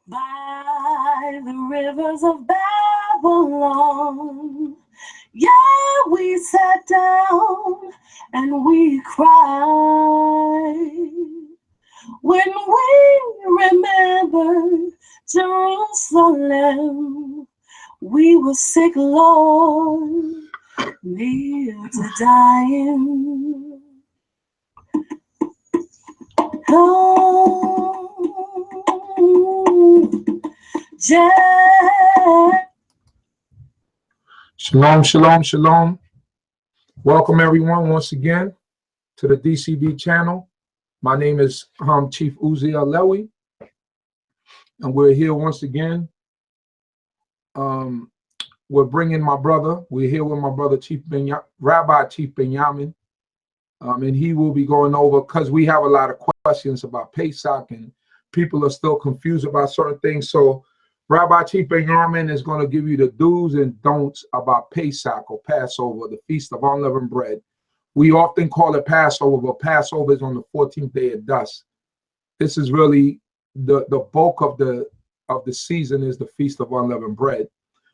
by the rivers of Babylon. Yeah, we sat down and we cried when we remembered Jerusalem. We were sick, Lord, near to dying. Oh, Jack. Shalom, shalom, shalom. Welcome everyone once again to the d.c.b channel. My name is Chief Uziel Lewy, and we're here once again. We're bringing my brother. We're here with my brother, Rabbi Chief Binyamin, and he will be going over, because we have a lot of questions about Pesach, and people are still confused about certain things. So Rabbi Chief Binyamin is going to give you the do's and don'ts about Pesach or Passover, the Feast of Unleavened Bread. We often call it Passover, but Passover is on the 14th day of dusk. This is really the bulk of the season, is the Feast of Unleavened Bread,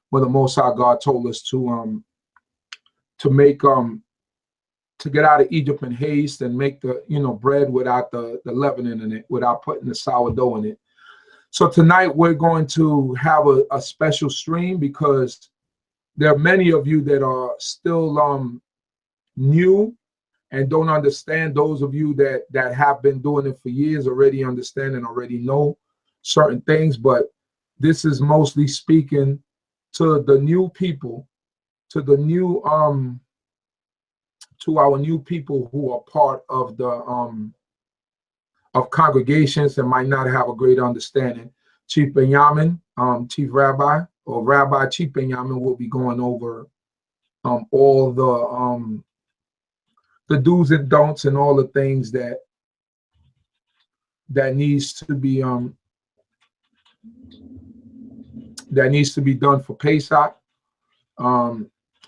where the Most High God told us to get out of Egypt in haste and make the bread without the leavening in it, without putting the sourdough in it. So tonight we're going to have a special stream, because there are many of you that are still new and don't understand. Those of you that have been doing it for years already understand and already know certain things, but this is mostly speaking to the new people, to the new to our new people who are part of the of congregations and might not have a great understanding. Chief Binyamin, Chief Rabbi, or Rabbi Chief Binyamin, will be going over all the do's and don'ts and all the things that needs to be done for Pesach,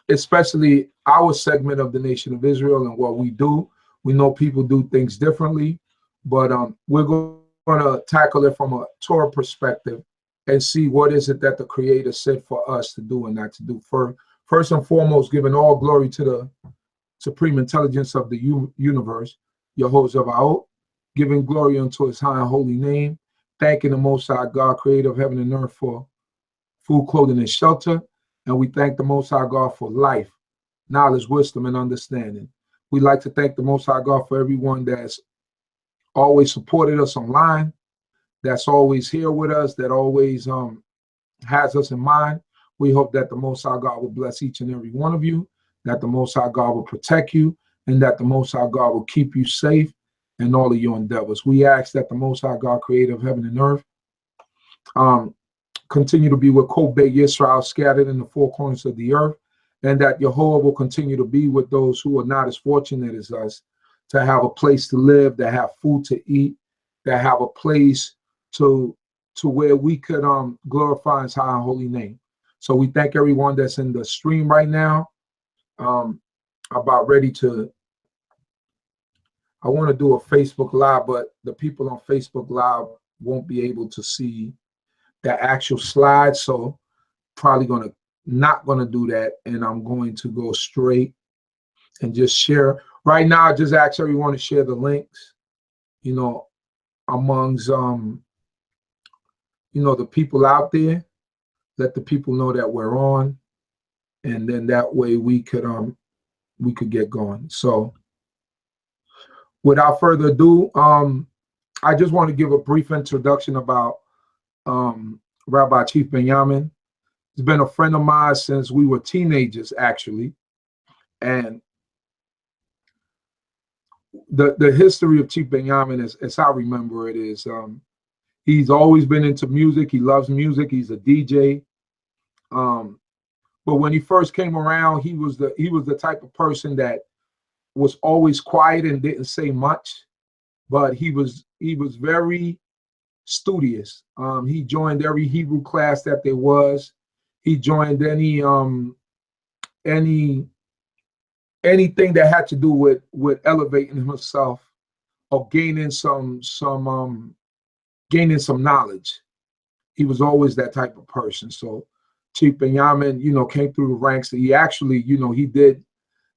especially our segment of the Nation of Israel and what we do. We know people do things differently, but we're going to tackle it from a Torah perspective and see what is it that the Creator said for us to do and not to do. First and foremost, giving all glory to the supreme intelligence of the universe, Yehovah Zebaot, giving glory unto his high and holy name, thanking the Most High God, creator of heaven and earth, for food, clothing, and shelter. And we thank the Most High God for life, knowledge, wisdom, and understanding. We'd like to thank the Most High God for everyone that's always supported us online, that's always here with us, that always has us in mind. We hope that the Most High God will bless each and every one of you, that the Most High God will protect you, and that the Most High God will keep you safe in all of your endeavors. We ask that the Most High God, creator of heaven and earth, continue to be with Kobe Yisrael scattered in the four corners of the earth, and that Yehovah will continue to be with those who are not as fortunate as us, to have a place to live, to have food to eat, to have a place to where we could glorify his high and holy name. So we thank everyone that's in the stream right now. About ready to, I want to do a Facebook Live, but the people on Facebook Live won't be able to see the actual slide, so probably not gonna do that, and I'm going to go straight and just share. Right now, I just ask everyone to share the links, amongst the people out there. Let the people know that we're on, and then that way we could get going. So without further ado, I just want to give a brief introduction about Rabbi Chief Binyamin. He's been a friend of mine since we were teenagers, actually. And the history of Chief Binyamin, as I remember it, is he's always been into music. He loves music. He's a DJ. But when he first came around, he was the type of person that was always quiet and didn't say much, but he was very studious. He joined every Hebrew class that there was. He joined anything that had to do with elevating himself or gaining some knowledge. he was always that type of person. So Chief Binyamin, you know, came through the ranks. He actually, you know, he did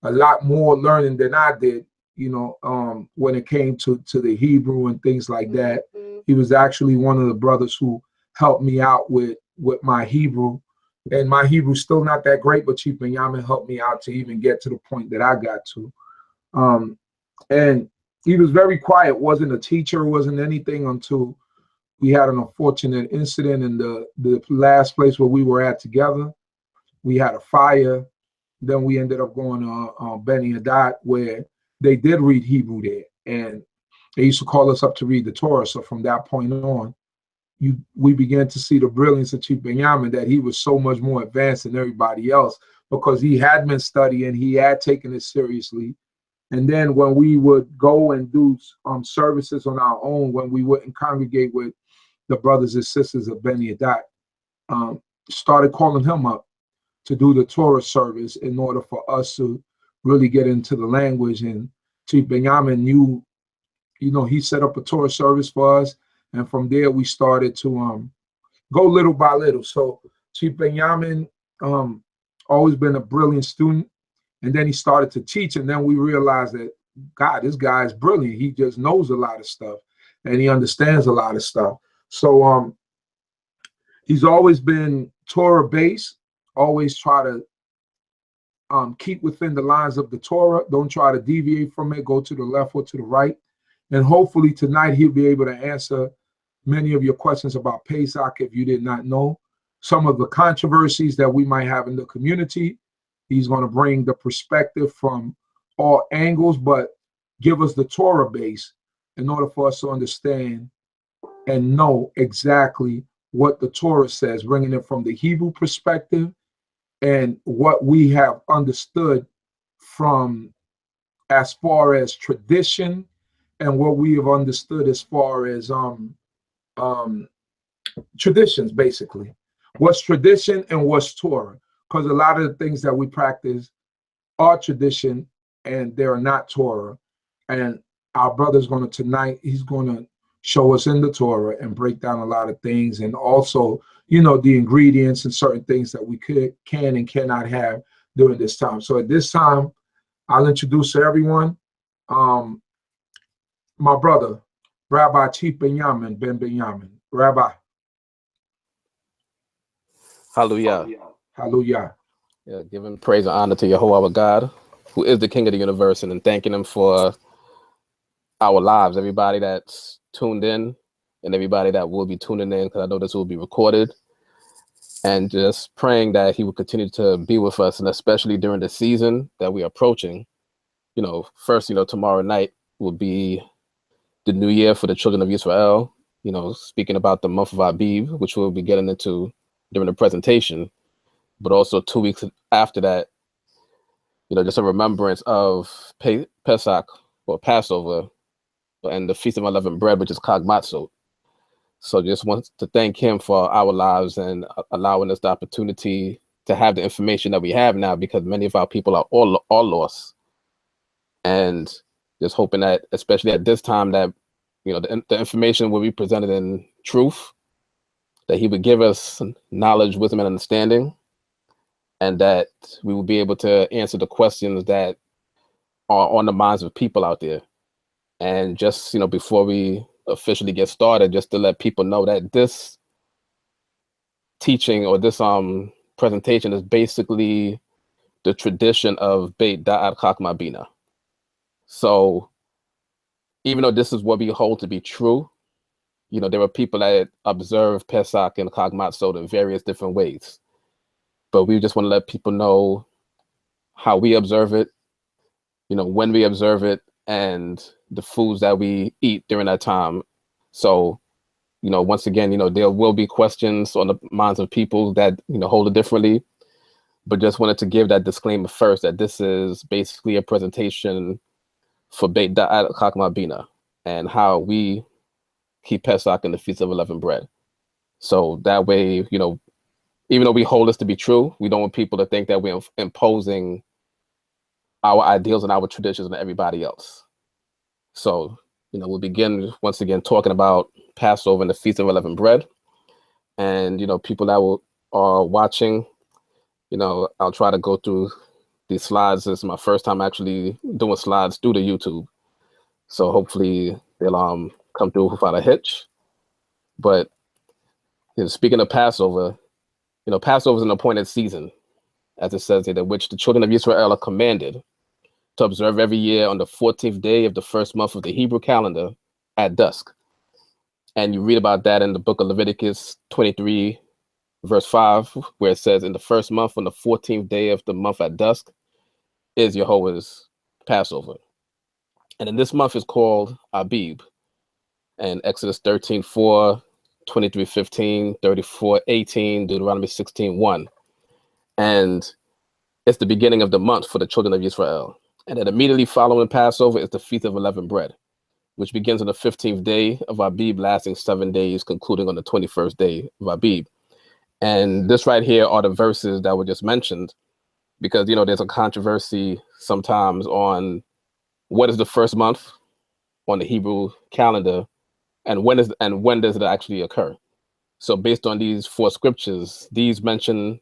a lot more learning than I did, you know, when it came to the Hebrew and things like that. He was actually one of the brothers who helped me out with my Hebrew. And my Hebrew's still not that great, but Chief Binyamin helped me out to even get to the point that I got to. And he was very quiet, wasn't a teacher, wasn't anything until we had an unfortunate incident in the last place where we were at together. We had a fire. Then we ended up going to Binyamin, where they did read Hebrew there. And they used to call us up to read the Torah. So from that point on, we began to see the brilliance of Chief Binyamin, that he was so much more advanced than everybody else because he had been studying, he had taken it seriously. And then when we would go and do services on our own, when we wouldn't congregate with the brothers and sisters of Binyamin, started calling him up to do the Torah service in order for us to really get into the language. And Chief Binyamin knew, you know, he set up a Torah service for us. And from there, we started to go little by little. So Chief Binyamin always been a brilliant student. And then he started to teach. And then we realized that, God, this guy is brilliant. He just knows a lot of stuff and he understands a lot of stuff. So he's always been Torah based, always try to keep within the lines of the Torah. Don't try to deviate from it, go to the left or to the right. And hopefully tonight he'll be able to answer many of your questions about Pesach if you did not know. Some of the controversies that we might have in the community. He's going to bring the perspective from all angles, but give us the Torah base in order for us to understand and know exactly what the Torah says, bringing it from the Hebrew perspective and what we have understood from as far as tradition and what we have understood as far as traditions, basically. What's tradition and what's Torah? Because a lot of the things that we practice are tradition and they're not Torah. And our brother's going to tonight, he's going to show us in the Torah and break down a lot of things, and also, you know, the ingredients and certain things that we can and cannot have during this time. So at this time, I'll introduce everyone. My brother, Rabbi Chief Binyamin ben Binyamin. Rabbi. Hallelujah. Hallelujah. Yeah, giving praise and honor to Yahuwah our God, who is the King of the universe, and thanking him for our lives, everybody that's tuned in and everybody that will be tuning in, because I know this will be recorded, and just praying that he will continue to be with us, and especially during the season that we are approaching. You know, first, you know, tomorrow night will be the new year for the children of Israel, you know, speaking about the month of Abib, which we'll be getting into during the presentation. But also 2 weeks after that, you know, just a remembrance of Pesach or Passover and the Feast of Unleavened Bread, which is Peppermint Soap. So just want to thank him for our lives and allowing us the opportunity to have the information that we have now, because many of our people are all lost. And just hoping that, especially at this time, that, you know, the information will be presented in truth, that he would give us knowledge, wisdom, and understanding, and that we will be able to answer the questions that are on the minds of people out there. And just, you know, before we officially get started, just to let people know that this teaching or this presentation is basically the tradition of Beit Da'at Chachma Bina. So even though this is what we hold to be true, you know, there are people that observe Pesach and Peppermint Soap in various different ways. But we just want to let people know how we observe it, you know, when we observe it, and the foods that we eat during that time. So, you know, once again, you know, there will be questions on the minds of people that, you know, hold it differently, but just wanted to give that disclaimer first, that this is basically a presentation for Beit Da'at Chachma Bina and how we keep Pesach and the Feast of Unleavened Bread. So that way, you know, even though we hold this to be true, we don't want people to think that we're imposing our ideals and our traditions on everybody else. So, you know, we'll begin once again talking about Passover and the Feast of Unleavened Bread. And, people that are watching, I'll try to go through these slides. This is my first time actually doing slides through the YouTube. So hopefully they'll come through without a hitch. But speaking of Passover, Passover is an appointed season, as it says here, which the children of Israel are commanded to observe every year on the 14th day of the first month of the Hebrew calendar at dusk. And you read about that in the book of Leviticus 23, verse 5, where it says, in the first month on the 14th day of the month at dusk is Jehovah's Passover. And then this month is called Abib. And Exodus 13:4, 23:15, 34:18, Deuteronomy 16:1. And it's the beginning of the month for the children of Israel. And then immediately following Passover is the Feast of Unleavened Bread, which begins on the 15th day of Abib, lasting 7 days, concluding on the 21st day of Abib. And this right here are the verses that were just mentioned, because, there's a controversy sometimes on what is the first month on the Hebrew calendar and when does it actually occur. So based on these 4 scriptures, these mention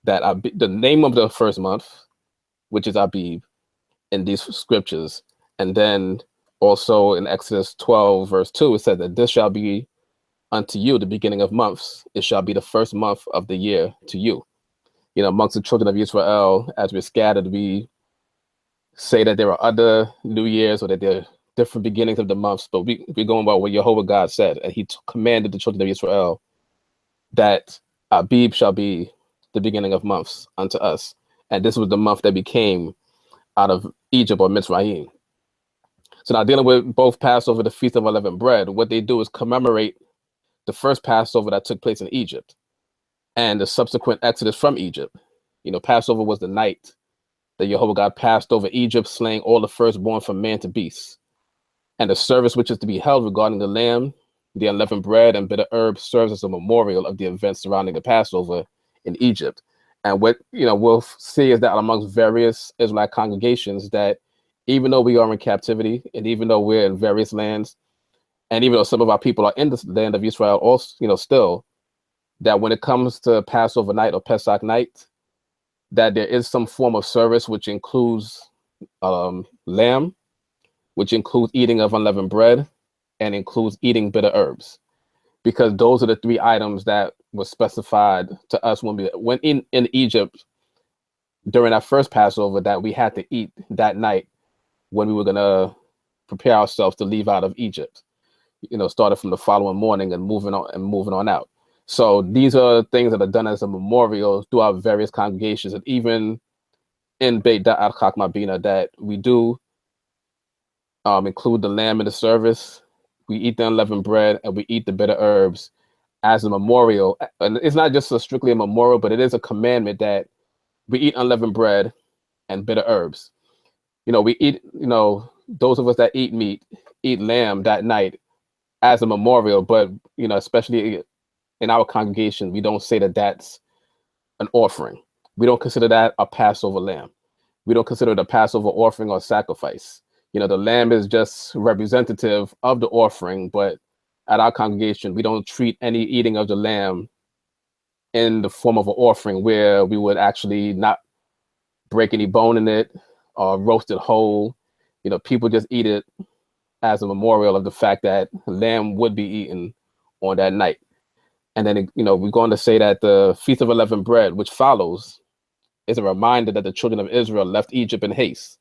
that the name of the first month, which is Abib, in these scriptures. And then also in Exodus 12, verse 2, it said that this shall be unto you the beginning of months. It shall be the first month of the year to you. Amongst the children of Israel, as we're scattered, we say that there are other New Years or that there are different beginnings of the months, but we're going by what Jehovah God said. And he commanded the children of Israel that Abib shall be the beginning of months unto us. And this was the month that became out of Egypt or Mitzrayim. So now, dealing with both Passover, the Feast of Unleavened Bread, what they do is commemorate the first Passover that took place in Egypt and the subsequent exodus from Egypt. Passover was the night that Jehovah God passed over Egypt, slaying all the firstborn from man to beast. And the service which is to be held regarding the lamb, the unleavened bread, and bitter herbs serves as a memorial of the events surrounding the Passover in Egypt. And what we'll see is that amongst various Israelite congregations, that even though we are in captivity, and even though we're in various lands, and even though some of our people are in the land of Israel, also, still, that when it comes to Passover night or Pesach night, that there is some form of service which includes lamb, which includes eating of unleavened bread, and includes eating bitter herbs, because those are the 3 items that were specified to us when we went in Egypt during our first Passover, that we had to eat that night when we were going to prepare ourselves to leave out of Egypt. Started from the following morning and moving on out. So these are things that are done as a memorial throughout various congregations, and even in Beit Da'at Chakmabina, that we do include the lamb in the service. We eat the unleavened bread and we eat the bitter herbs as a memorial. And it's not just strictly a memorial, but it is a commandment that we eat unleavened bread and bitter herbs. We eat, those of us that eat meat, eat lamb that night as a memorial, but, especially in our congregation, we don't say that that's an offering. We don't consider that a Passover lamb. We don't consider it a Passover offering or sacrifice. The lamb is just representative of the offering, but at our congregation, we don't treat any eating of the lamb in the form of an offering, where we would actually not break any bone in it or roast it whole. People just eat it as a memorial of the fact that lamb would be eaten on that night. And then, we're going to say that the Feast of Unleavened Bread, which follows, is a reminder that the children of Israel left Egypt in haste,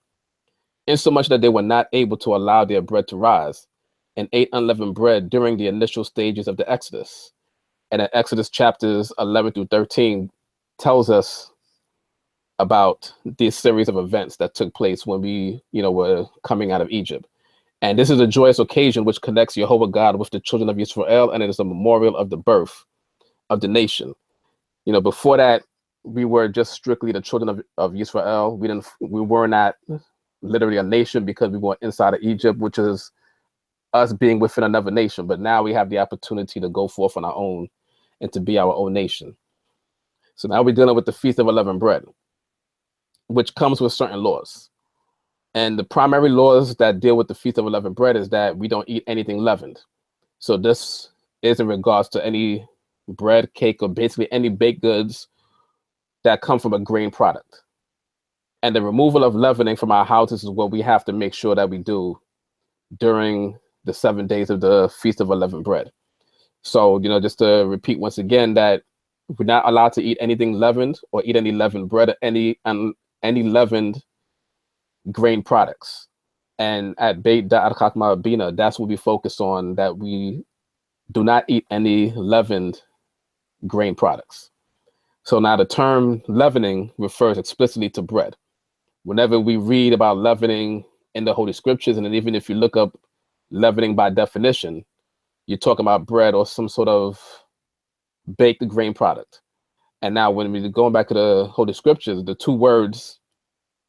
insomuch that they were not able to allow their bread to rise, and ate unleavened bread during the initial stages of the Exodus. And in Exodus chapters 11 through 13 tells us about this series of events that took place when we, were coming out of Egypt. And this is a joyous occasion which connects Jehovah God with the children of Israel, and it is a memorial of the birth of the nation. Before that, we were just strictly the children of Israel. We were not literally a nation, because we were inside of Egypt, which is us being within another nation. But now we have the opportunity to go forth on our own and to be our own nation. So now we're dealing with the Feast of Unleavened Bread, which comes with certain laws. And the primary laws that deal with the Feast of Unleavened Bread is that we don't eat anything leavened. So this is in regards to any bread, cake, or basically any baked goods that come from a grain product. And the removal of leavening from our houses is what we have to make sure that we do during the 7 days of the Feast of Unleavened Bread. So, just to repeat once again that we're not allowed to eat anything leavened or eat any leavened bread or any leavened grain products. And at Beit Da'at Chakma Bina, that's what we focus on, that we do not eat any leavened grain products. So now the term leavening refers explicitly to bread. Whenever we read about leavening in the Holy Scriptures, and then even if you look up leavening by definition, you're talking about bread or some sort of baked grain product. And now when we're going back to the Holy Scriptures, the two words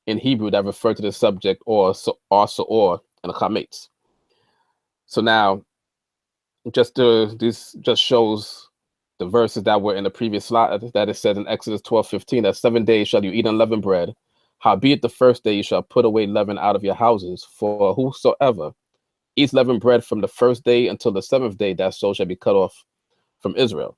in Hebrew that refer to the subject are sa'or and chametz. So now, this just shows the verses that were in the previous slide, that it says in Exodus 12:15, that 7 days shall you eat unleavened bread. Howbeit the first day you shall put away leaven out of your houses, for whosoever eats leavened bread from the first day until the 7th day, that soul shall be cut off from Israel.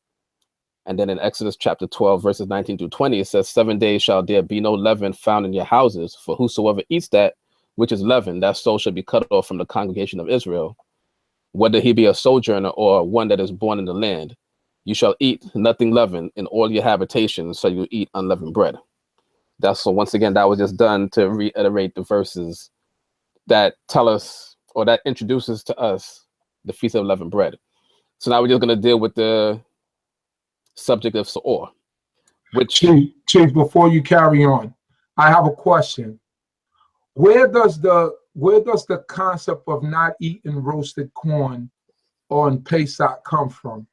And then in Exodus chapter 12, verses 19 through 20, it says, 7 days shall there be no leaven found in your houses, for whosoever eats that which is leavened, that soul shall be cut off from the congregation of Israel, whether he be a sojourner or one that is born in the land. You shall eat nothing leavened in all your habitations, so you eat unleavened bread. So once again, that was just done to reiterate the verses that tell us, or that introduces to us, the Feast of Unleavened Bread. So now we're just going to deal with the subject of Sa'or, which... Chief, before you carry on, I have a question. Where does the concept of not eating roasted corn on Pesach come from?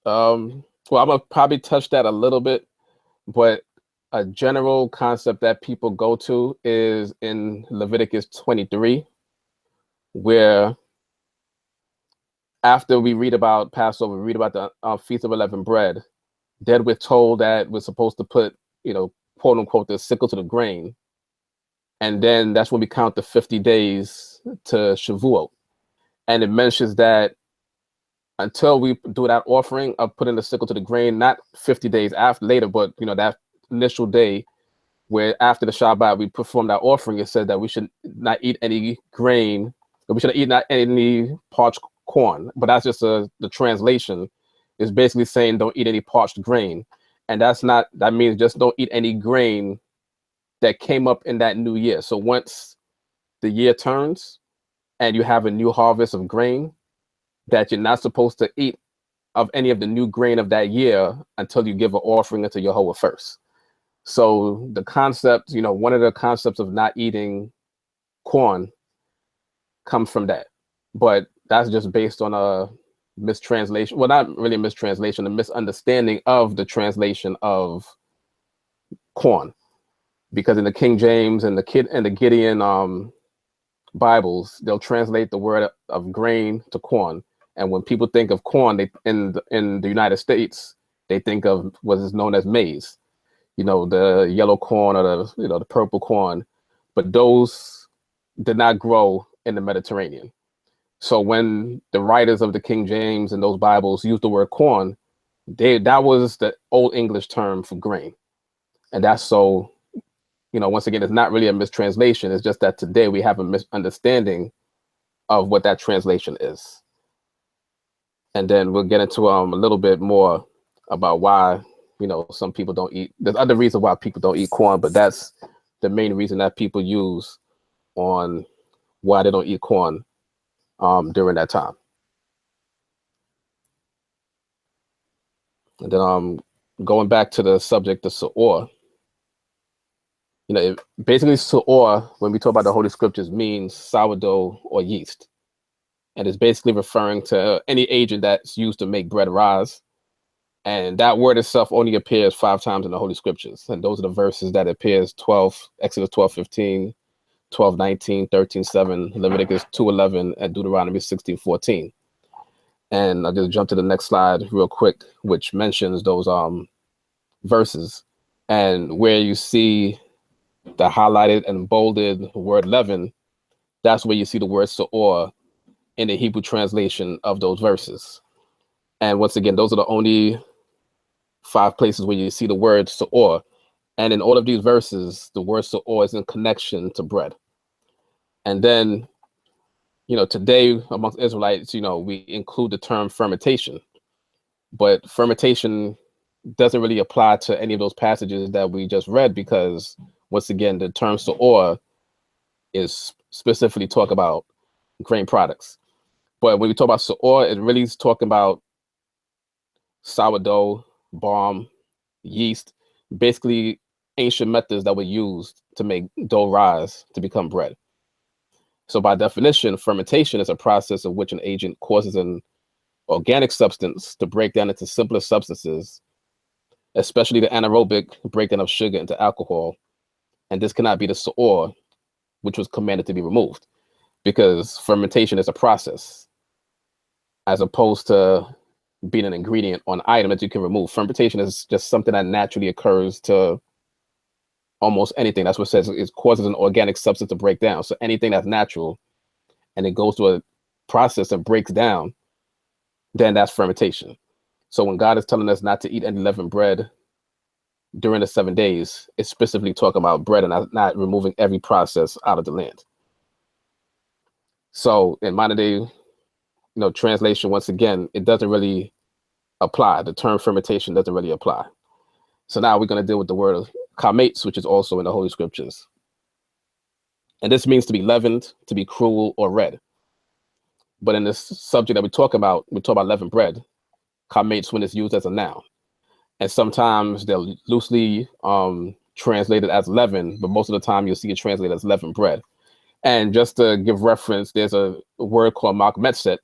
Well, I'm going to probably touch that a little bit, but a general concept that people go to is in Leviticus 23, where after we read about Passover, we read about the Feast of Unleavened Bread, then we're told that we're supposed to put, quote unquote, the sickle to the grain. And then that's when we count the 50 days to Shavuot. And it mentions that until we do that offering of putting the sickle to the grain, not 50 days later, but that initial day where after the Shabbat we perform that offering, it said that we should not eat any grain, we should eat not any parched corn. But that's just the translation is basically saying don't eat any parched grain. And that means just don't eat any grain that came up in that new year. So once the year turns and you have a new harvest of grain, that you're not supposed to eat of any of the new grain of that year until you give an offering unto Jehovah first. So the concept, one of the concepts of not eating corn comes from that. But that's just based on a mistranslation. Well, not really a mistranslation, a misunderstanding of the translation of corn. Because in the King James and the Gideon Bibles, they'll translate the word of grain to corn. And when people think of corn, they in the United States, they think of what is known as maize, the yellow corn or the purple corn, but those did not grow in the Mediterranean. So when the writers of the King James and those Bibles used the word corn, that was the Old English term for grain. And that's so, once again, it's not really a mistranslation. It's just that today we have a misunderstanding of what that translation is. And then we'll get into a little bit more about why, some people don't eat. There's other reasons why people don't eat corn, but that's the main reason that people use on why they don't eat corn during that time. And then going back to the subject of Sa'or, basically Sa'or, when we talk about the Holy Scriptures, means sourdough or yeast. And it's basically referring to any agent that's used to make bread rise. And that word itself only appears 5 times in the Holy Scriptures. And those are the verses that appears Exodus 12:15, 12:19, 13:7, Leviticus 2:11, and Deuteronomy 16:14. And I'll just jump to the next slide real quick, which mentions those verses. And where you see the highlighted and bolded word leaven, that's where you see the word Sa'or in the Hebrew translation of those verses. And once again, those are the only 5 places where you see the word Seor. And in all of these verses, the word Seor is in connection to bread. And then, today amongst Israelites, we include the term fermentation. But fermentation doesn't really apply to any of those passages that we just read, because once again, the term Seor is specifically talk about grain products. But when we talk about Seor, it really is talking about sourdough, barm, yeast, basically ancient methods that were used to make dough rise to become bread. So by definition, fermentation is a process in which an agent causes an organic substance to break down into simpler substances, especially the anaerobic breakdown of sugar into alcohol. And this cannot be the Seor, which was commanded to be removed, because fermentation is a process as opposed to being an ingredient or an item that you can remove. Fermentation is just something that naturally occurs to almost anything. That's what it says. It causes an organic substance to break down. So anything that's natural and it goes through a process and breaks down, then that's fermentation. So when God is telling us not to eat any leavened bread during the 7 days, it's specifically talking about bread and not removing every process out of the land. So in modern day, translation, once again, it doesn't really apply. The term fermentation doesn't really apply. So now we're going to deal with the word chametz, which is also in the Holy Scriptures. And this means to be leavened, to be cruel, or red. But in this subject that we talk about leavened bread, chametz, when it's used as a noun. And sometimes they're loosely translated as leaven, but most of the time you'll see it translated as leavened bread. And just to give reference, there's a word called makmetzet,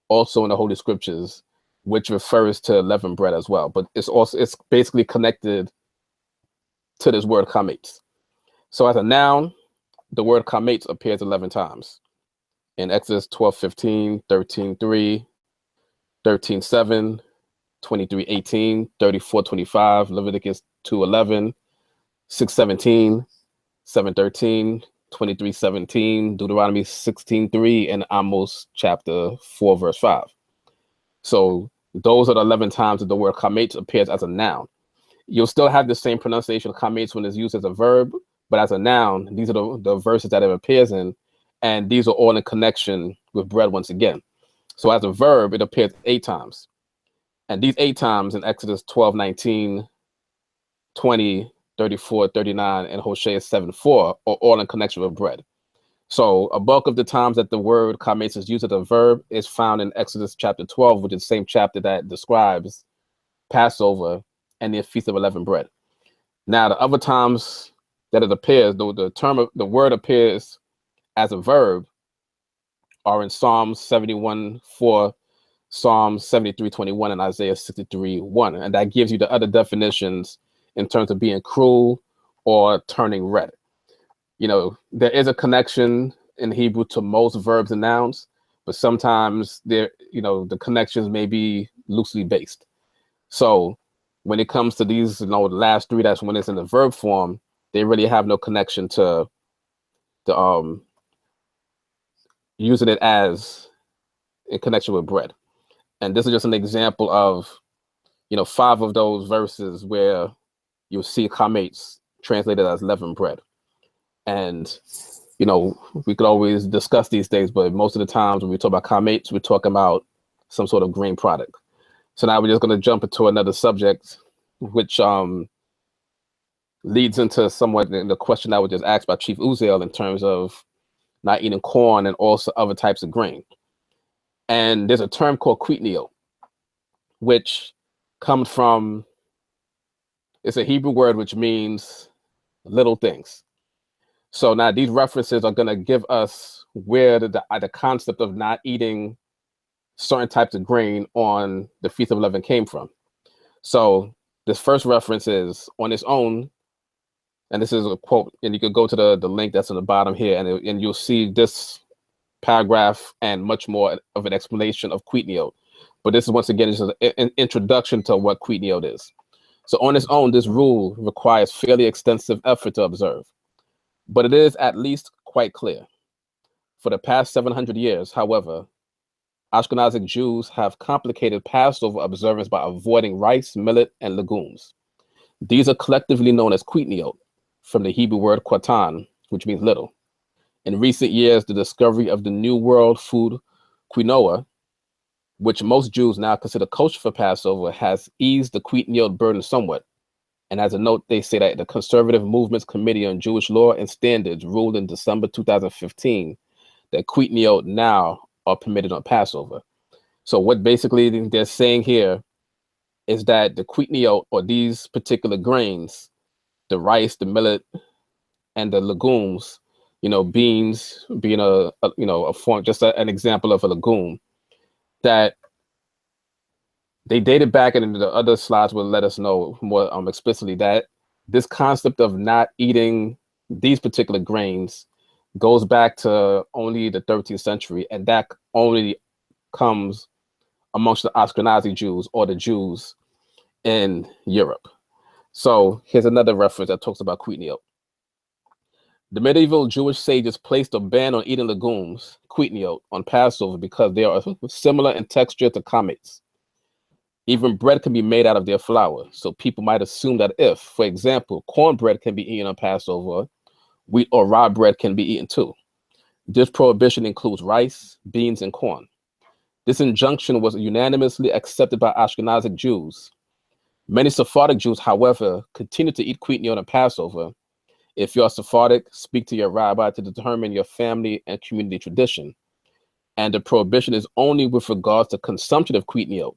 also in the Holy Scriptures, which refers to leavened bread as well. But it's basically connected to this word chametz. So as a noun, the word chametz appears 11 times. In Exodus 12:15, 13:3, 13:7, 23:18, 34:25, Leviticus 2:11, 6:17, 7:13, 23:17, Deuteronomy 16:3, and Amos chapter 4, verse 5. So those are the 11 times that the word chametz appears as a noun. You'll still have the same pronunciation of chametz when it's used as a verb, but as a noun, these are the verses that it appears in, and these are all in connection with bread once again. So as a verb, it appears 8 times. And these 8 times in Exodus 12:19, 20, 34, 39, and Hosea 7:4 are all in connection with bread. So a bulk of the times that the word chametz is used as a verb is found in Exodus chapter 12, which is the same chapter that describes Passover and the Feast of Unleavened Bread. Now, the other times that it appears, the word appears as a verb, are in Psalm 71:4, Psalm 73:21, and Isaiah 63:1. And that gives you the other definitions in terms of being cruel or turning red. There is a connection in Hebrew to most verbs and nouns, but sometimes the connections may be loosely based. So when it comes to these, the last 3, that's when it's in the verb form, they really have no connection to the using it as in connection with bread. And this is just an example of 5 of those verses where you'll see chametz translated as leavened bread. And we could always discuss these things, but most of the times when we talk about chametz, we're talking about some sort of grain product. So now we're just going to jump into another subject, which leads into somewhat the question that was just asked by Chief Uziel in terms of not eating corn and also other types of grain. And there's a term called quitnio, which comes from, it's a Hebrew word which means little things. So now these references are going to give us where the concept of not eating certain types of grain on the Feast of Unleavened came from. So this first reference is on its own, and this is a quote, and you can go to the link that's on the bottom here, and you'll see this paragraph and much more of an explanation of quitnio. But this is once again just an introduction to what quitnio is. So on its own, this rule requires fairly extensive effort to observe, but it is at least quite clear. For the past 700 years, however, Ashkenazic Jews have complicated Passover observance by avoiding rice, millet, and legumes. These are collectively known as quitniot, from the Hebrew word quatan, which means little. In recent years, the discovery of the New World food quinoa, which most Jews now consider kosher for Passover, has eased the quitniot burden somewhat. And as a note, they say that the Conservative Movement's Committee on Jewish Law and Standards ruled in December 2015 that quitniot now are permitted on Passover. So what basically they're saying here is that the quitniot, or these particular grains, the rice, the millet, and the legumes, beans being a form, just an example of a legume, that they dated back, and the other slides will let us know more explicitly that this concept of not eating these particular grains goes back to only the 13th century, and that only comes amongst the Ashkenazi Jews, or the Jews in Europe. So here's another reference that talks about quitniot. The medieval Jewish sages placed a ban on eating legumes, quitniot, on Passover because they are similar in texture to chametz. Even bread can be made out of their flour, so people might assume that if, for example, cornbread can be eaten on Passover, wheat or rye bread can be eaten too. This prohibition includes rice, beans, and corn. This injunction was unanimously accepted by Ashkenazic Jews. Many Sephardic Jews, however, continue to eat quitniot on Passover. If you're Sephardic, speak to your rabbi to determine your family and community tradition. And the prohibition is only with regards to consumption of quitniot.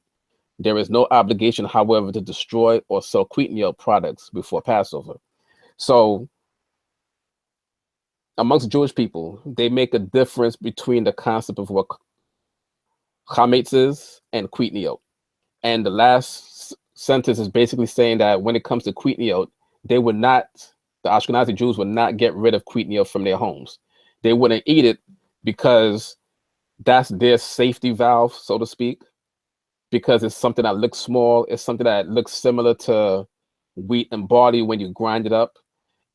There is no obligation, however, to destroy or sell quitniot products before Passover. So amongst Jewish people, they make a difference between the concept of what chametz is and quitniot. And the last sentence is basically saying that when it comes to quitniot, the Ashkenazi Jews would not get rid of quitniot from their homes. They wouldn't eat it because that's their safety valve, so to speak, because it's something that looks small. It's something that looks similar to wheat and barley when you grind it up.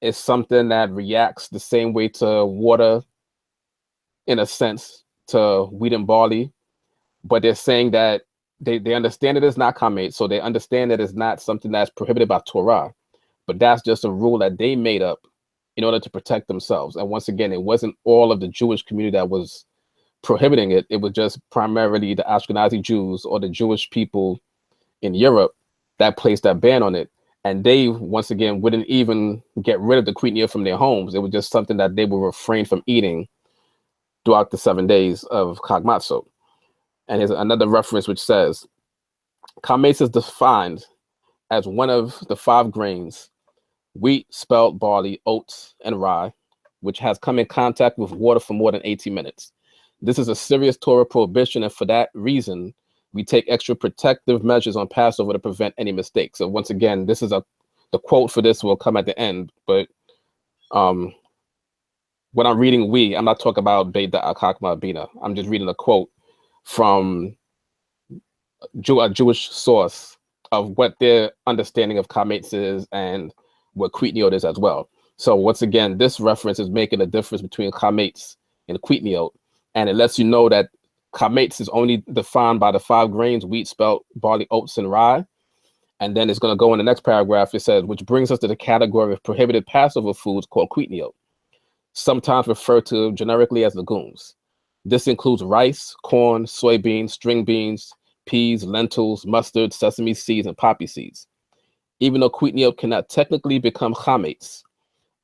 It's something that reacts the same way to water, in a sense, to wheat and barley. But they're saying that they understand it is not chametz, so they understand that it's not something that's prohibited by Torah. But that's just a rule that they made up in order to protect themselves. And once again, it wasn't all of the Jewish community that was prohibiting it. It was just primarily the Ashkenazi Jews, or the Jewish people in Europe, that placed that ban on it. And they, once again, wouldn't even get rid of the quitniot from their homes. It was just something that they would refrain from eating throughout the 7 days of Chag Matzot. And here's another reference which says, chametz is defined as one of the 5 grains, wheat, spelt, barley, oats, and rye, which has come in contact with water for more than 18 minutes. This is a serious Torah prohibition, and for that reason, we take extra protective measures on Passover to prevent any mistakes. So once again, this is the quote for this will come at the end, but when I'm reading I'm not talking about Beit Akakma Bina. I'm just reading a quote from a Jewish source of what their understanding of chametz is and what quitniot is as well. So once again, this reference is making a difference between chametz and quitniot, and it lets you know that chametz is only defined by the 5 grains, wheat, spelt, barley, oats, and rye. And then it's going to go in the next paragraph. It says, which brings us to the category of prohibited Passover foods called quitniot, sometimes referred to generically as legumes. This includes rice, corn, soybeans, string beans, peas, lentils, mustard, sesame seeds, and poppy seeds. Even though quitniot cannot technically become chametz,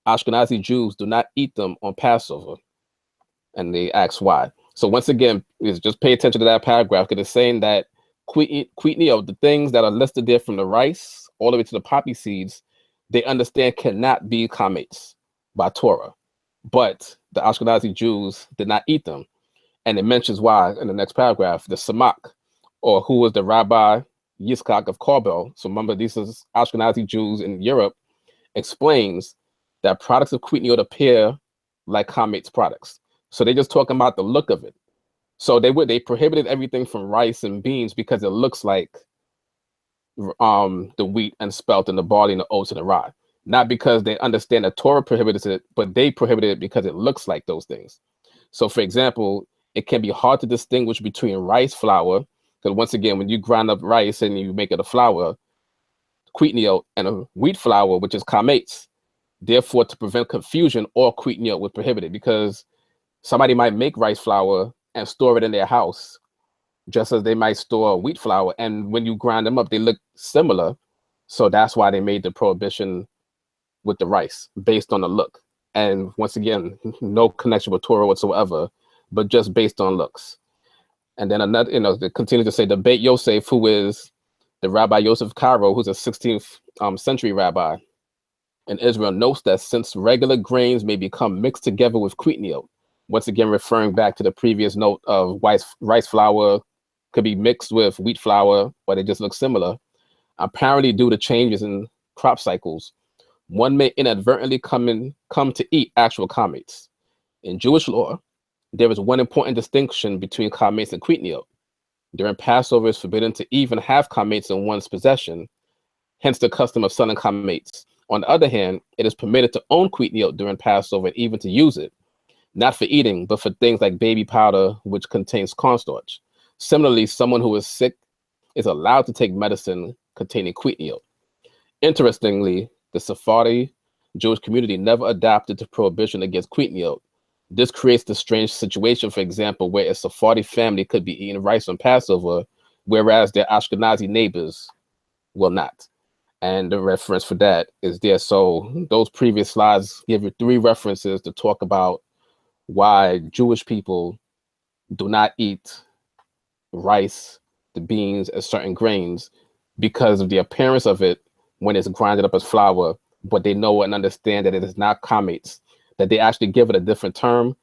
Ashkenazi Jews do not eat them on Passover. And they ask why. So once again, just pay attention to that paragraph, because it's saying that quitniot, the things that are listed there from the rice all the way to the poppy seeds, they understand cannot be chametz by Torah. But the Ashkenazi Jews did not eat them. And it mentions why in the next paragraph. The Samak, or who was the Rabbi Yitzchak of Korbel, so remember these are Ashkenazi Jews in Europe, explains that products of quitniot appear like chametz products. So they're just talking about the look of it. So they prohibited everything from rice and beans because it looks like the wheat and spelt and the barley and the oats and the rye. Not because they understand that Torah prohibits it, but they prohibited it because it looks like those things. So for example, it can be hard to distinguish between rice flour, because once again, when you grind up rice and you make it a flour, wheatmeal, and a wheat flour, which is chametz. Therefore, to prevent confusion, all wheatmeal was prohibited, because somebody might make rice flour and store it in their house, just as they might store wheat flour. And when you grind them up, they look similar. So that's why they made the prohibition with the rice based on the look. And once again, no connection with Torah whatsoever, but just based on looks. And then another, they continue to say the Beit Yosef, who is the Rabbi Yosef Karo, who's a 16th century rabbi in Israel, notes that since regular grains may become mixed together with wheatmeal, once again referring back to the previous note of rice flour could be mixed with wheat flour, or they just look similar, apparently due to changes in crop cycles, one may inadvertently come to eat actual chametz. In Jewish law, there is one important distinction between chametz and wheatmeal. During Passover, it's forbidden to even have chametz in one's possession, hence the custom of selling chametz. On the other hand, it is permitted to own wheatmeal during Passover and even to use it, not for eating, but for things like baby powder, which contains cornstarch. Similarly, someone who is sick is allowed to take medicine containing wheatmeal. Interestingly, the Sephardi Jewish community never adopted the prohibition against wheatmeal. This creates the strange situation, for example, where a Sephardi family could be eating rice on Passover, whereas their Ashkenazi neighbors will not. And the reference for that is there. So those previous slides give you 3 references to talk about why Jewish people do not eat rice, the beans, and certain grains because of the appearance of it when it's grinded up as flour, but they know and understand that it is not chametz, that they actually give it a different term.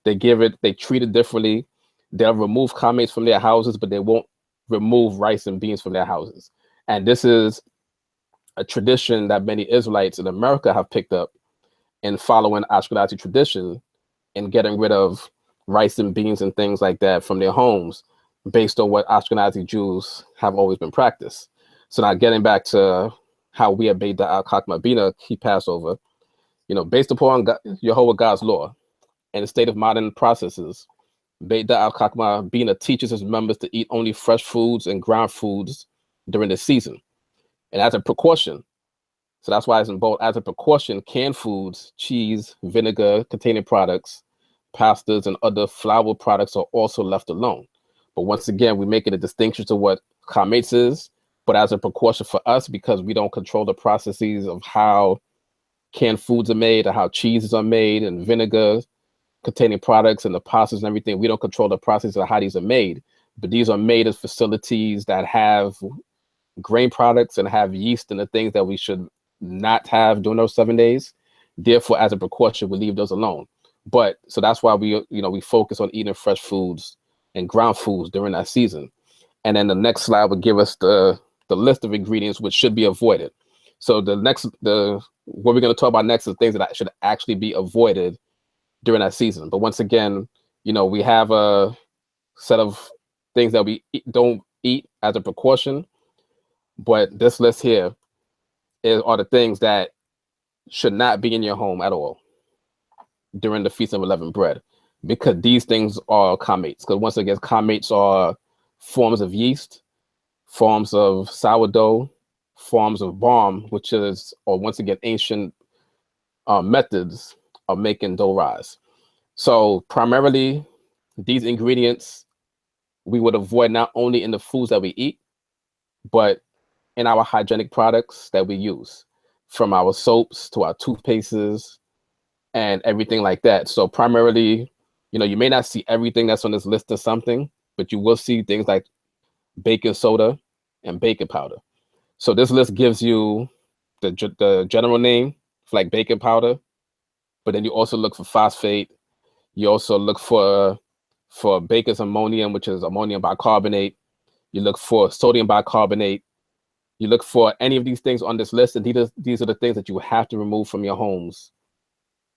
They treat it differently. They'll remove chametz from their houses, but they won't remove rice and beans from their houses. And this is a tradition that many Israelites in America have picked up in following Ashkenazi tradition and getting rid of rice and beans and things like that from their homes based on what Ashkenazi Jews have always been practiced. So now getting back to how we at Beit Al-Chakma Bina keep Passover, based upon Yehovah God's law and the state of modern processes, Beit Al-Chakma Bina teaches his members to eat only fresh foods and ground foods during the season. And as a precaution, so that's why it's in bold, as a precaution, canned foods, cheese, vinegar containing products, pastas, and other flour products are also left alone. But once again, we're making a distinction to what chametz is, but as a precaution for us, because we don't control the processes of how canned foods are made or how cheeses are made and vinegar containing products and the pastas and everything, we don't control the process of how these are made. But these are made at facilities that have grain products and have yeast and the things that we should not have during those 7 days. Therefore, as a precaution, we leave those alone. But so that's why we focus on eating fresh foods and ground foods during that season. And then the next slide would give us the list of ingredients which should be avoided. So what we're going to talk about next is things that should actually be avoided during that season. But once again, we have a set of things that we don't eat as a precaution. But this list here are the things that should not be in your home at all during the Feast of Unleavened Bread, because these things are chametz. Because once again, chametz are forms of yeast, forms of sourdough, forms of balm, which is, or once again, ancient methods of making dough rise. So primarily, these ingredients we would avoid not only in the foods that we eat, but in our hygienic products that we use, from our soaps to our toothpastes and everything like that. So primarily, you may not see everything that's on this list of something, but you will see things like baking soda and baking powder. So this list gives you the general name for like baking powder, but then you also look for phosphate. You also look for baker's ammonium, which is ammonium bicarbonate. You look for sodium bicarbonate. You look for any of these things on this list, and these are the things that you have to remove from your homes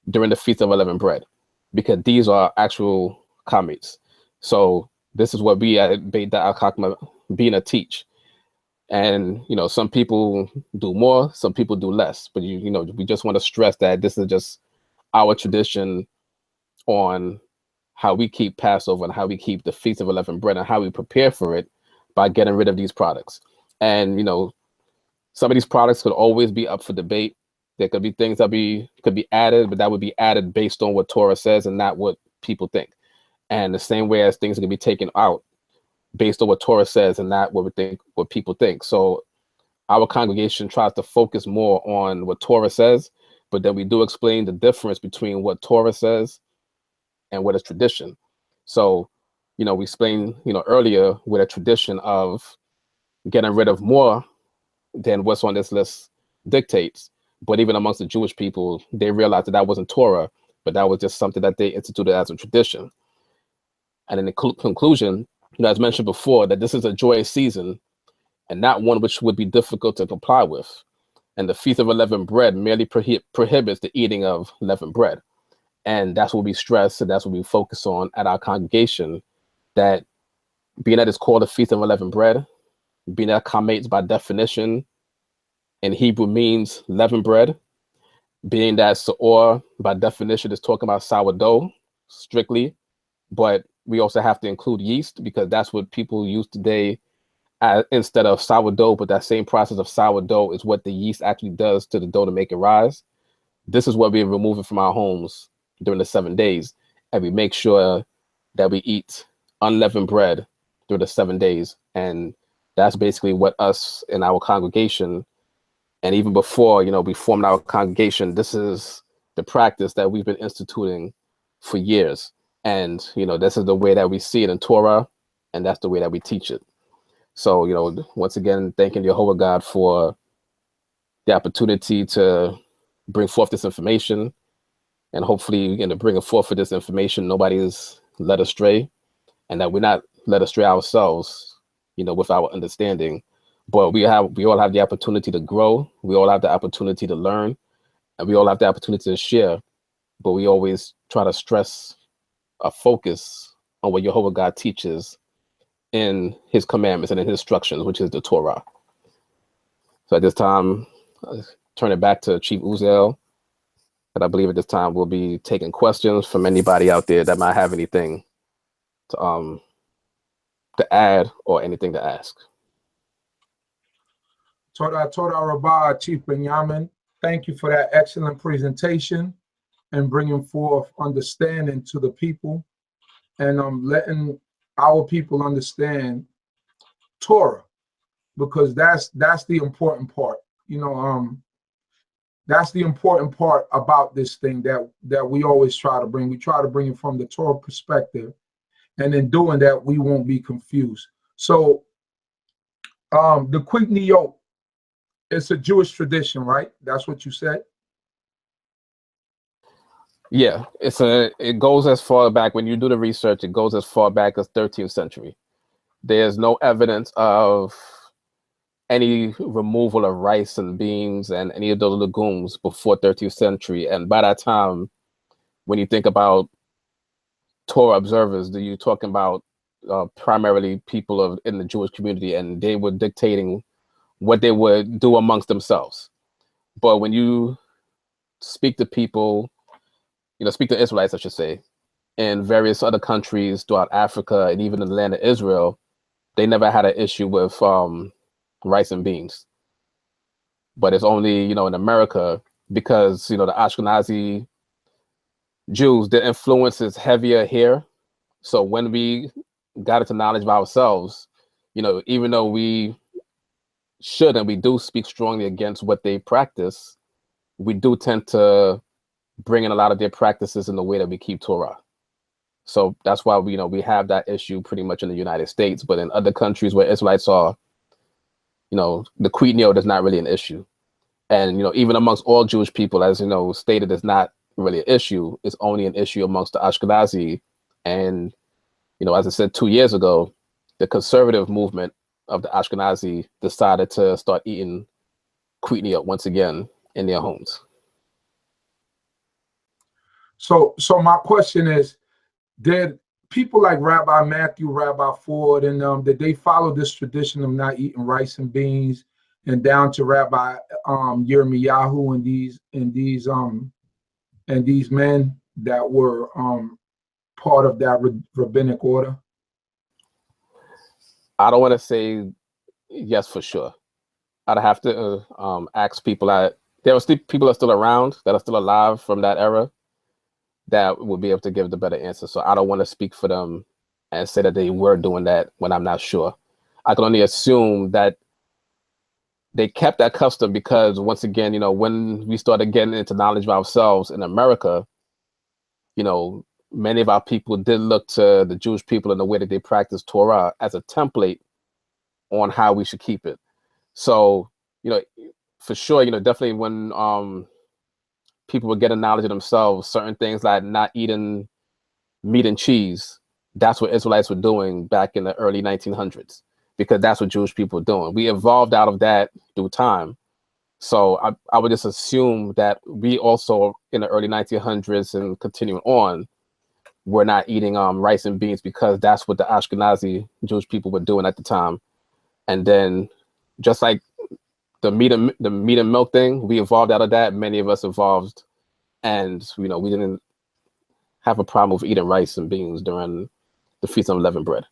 during the Feast of Unleavened Bread, because these are actual chametz. So this is what we at Beit Al-Chakma Bina teach. And some people do more, some people do less, but we just want to stress that this is just our tradition on how we keep Passover and how we keep the Feast of Unleavened Bread and how we prepare for it by getting rid of these products. And, you know, some of these products could always be up for debate. There could be things that could be added, but that would be added based on what Torah says and not what people think. And the same way as things can be taken out based on what Torah says and not what people think. So our congregation tries to focus more on what Torah says, but then we do explain the difference between what Torah says and what is tradition. So, you know, we explained, you know, earlier with a tradition of getting rid of more than what's on this list dictates. But even amongst the Jewish people, they realized that that wasn't Torah, but that was just something that they instituted as a tradition. And in the conclusion, you know, as mentioned before, that this is a joyous season and not one which would be difficult to comply with. And the Feast of Unleavened Bread merely prohibits the eating of leavened bread. And that's what we stress, and that's what we focus on at our congregation, that being that it's called the Feast of Unleavened Bread, being that kamates by definition in Hebrew means leavened bread, being that Seor by definition is talking about sourdough strictly, but we also have to include yeast because that's what people use today instead of sourdough, but that same process of sourdough is what the yeast actually does to the dough to make it rise. This is what we're removing from our homes during the 7 days. And we make sure that we eat unleavened bread through the 7 days. And that's basically what us in our congregation, and even before, you know, we formed our congregation, this is the practice that we've been instituting for years. And, you know, this is the way that we see it in Torah, and that's the way that we teach it. So, you know, once again, thanking Jehovah God for the opportunity to bring forth this information. And hopefully, you know, bringing forth for this information, nobody is led astray, and that we're not led astray ourselves, you know, with our understanding. But we all have the opportunity to grow. We all have the opportunity to learn, and we all have the opportunity to share. But we always try to stress a focus on what Jehovah God teaches in his commandments and in his instructions, which is the Torah. So at this time, I'll turn it back to Chief Uziel. And I believe at this time we'll be taking questions from anybody out there that might have anything to add or anything to ask. Toda Rabbi, Chief Binyamin, thank you for that excellent presentation and bringing forth understanding to the people and letting our people understand Torah, because that's the important part. You know, that's the important part about this thing that we always try to bring. We try to bring it from the Torah perspective, and in doing that, we won't be confused. So, the Quigniyot, it's a Jewish tradition, right? That's what you said. Yeah, it goes as far back, when you do the research, it goes as far back as 13th century. There's no evidence of any removal of rice and beans and any of those legumes before 13th century. And by that time, when you think about Torah observers, you're talking about primarily people in the Jewish community, and they were dictating what they would do amongst themselves. But when you speak to people, you know, speak to Israelites, I should say, in various other countries throughout Africa and even in the land of Israel, they never had an issue with rice and beans. But it's only, you know, in America, because, you know, the Ashkenazi Jews, the influence is heavier here. So when we got into knowledge of ourselves, you know, even though we should and we do speak strongly against what they practice, we do tend to bring in a lot of their practices in the way that we keep Torah. So that's why we, you know, we have that issue pretty much in the United States, but in other countries where Israelites are, you know, the Quigniyot is not really an issue. And, you know, even amongst all Jewish people, as you know, stated, is not really an issue. It's only an issue amongst the Ashkenazi. And, you know, as I said 2 years ago, the conservative movement of the Ashkenazi decided to start eating Quigniyot once again in their homes. So my question is, did people like Rabbi Matthew, Rabbi Ford, and did they follow this tradition of not eating rice and beans, and down to Rabbi Yirmiyahu and these men that were part of that rabbinic order? I don't want to say yes for sure. I'd have to ask people. There are still people that are still around, that are still alive from that era, that would be able to give the better answer. So I don't want to speak for them and say that they were doing that when I'm not sure. I can only assume that they kept that custom because, once again, you know, when we started getting into knowledge of ourselves in America, you know, many of our people did look to the Jewish people and the way that they practice Torah as a template on how we should keep it. So, you know, for sure, you know, definitely when people were getting knowledge of themselves, certain things like not eating meat and cheese, that's what Israelites were doing back in the early 1900s, because that's what Jewish people were doing. We evolved out of that through time. So I would just assume that we also, in the early 1900s and continuing on, were not eating rice and beans, because that's what the Ashkenazi Jewish people were doing at the time. And then, just like the meat and milk thing, we evolved out of that. Many of us evolved, and you know, we didn't have a problem with eating rice and beans during the Feast of Unleavened Bread.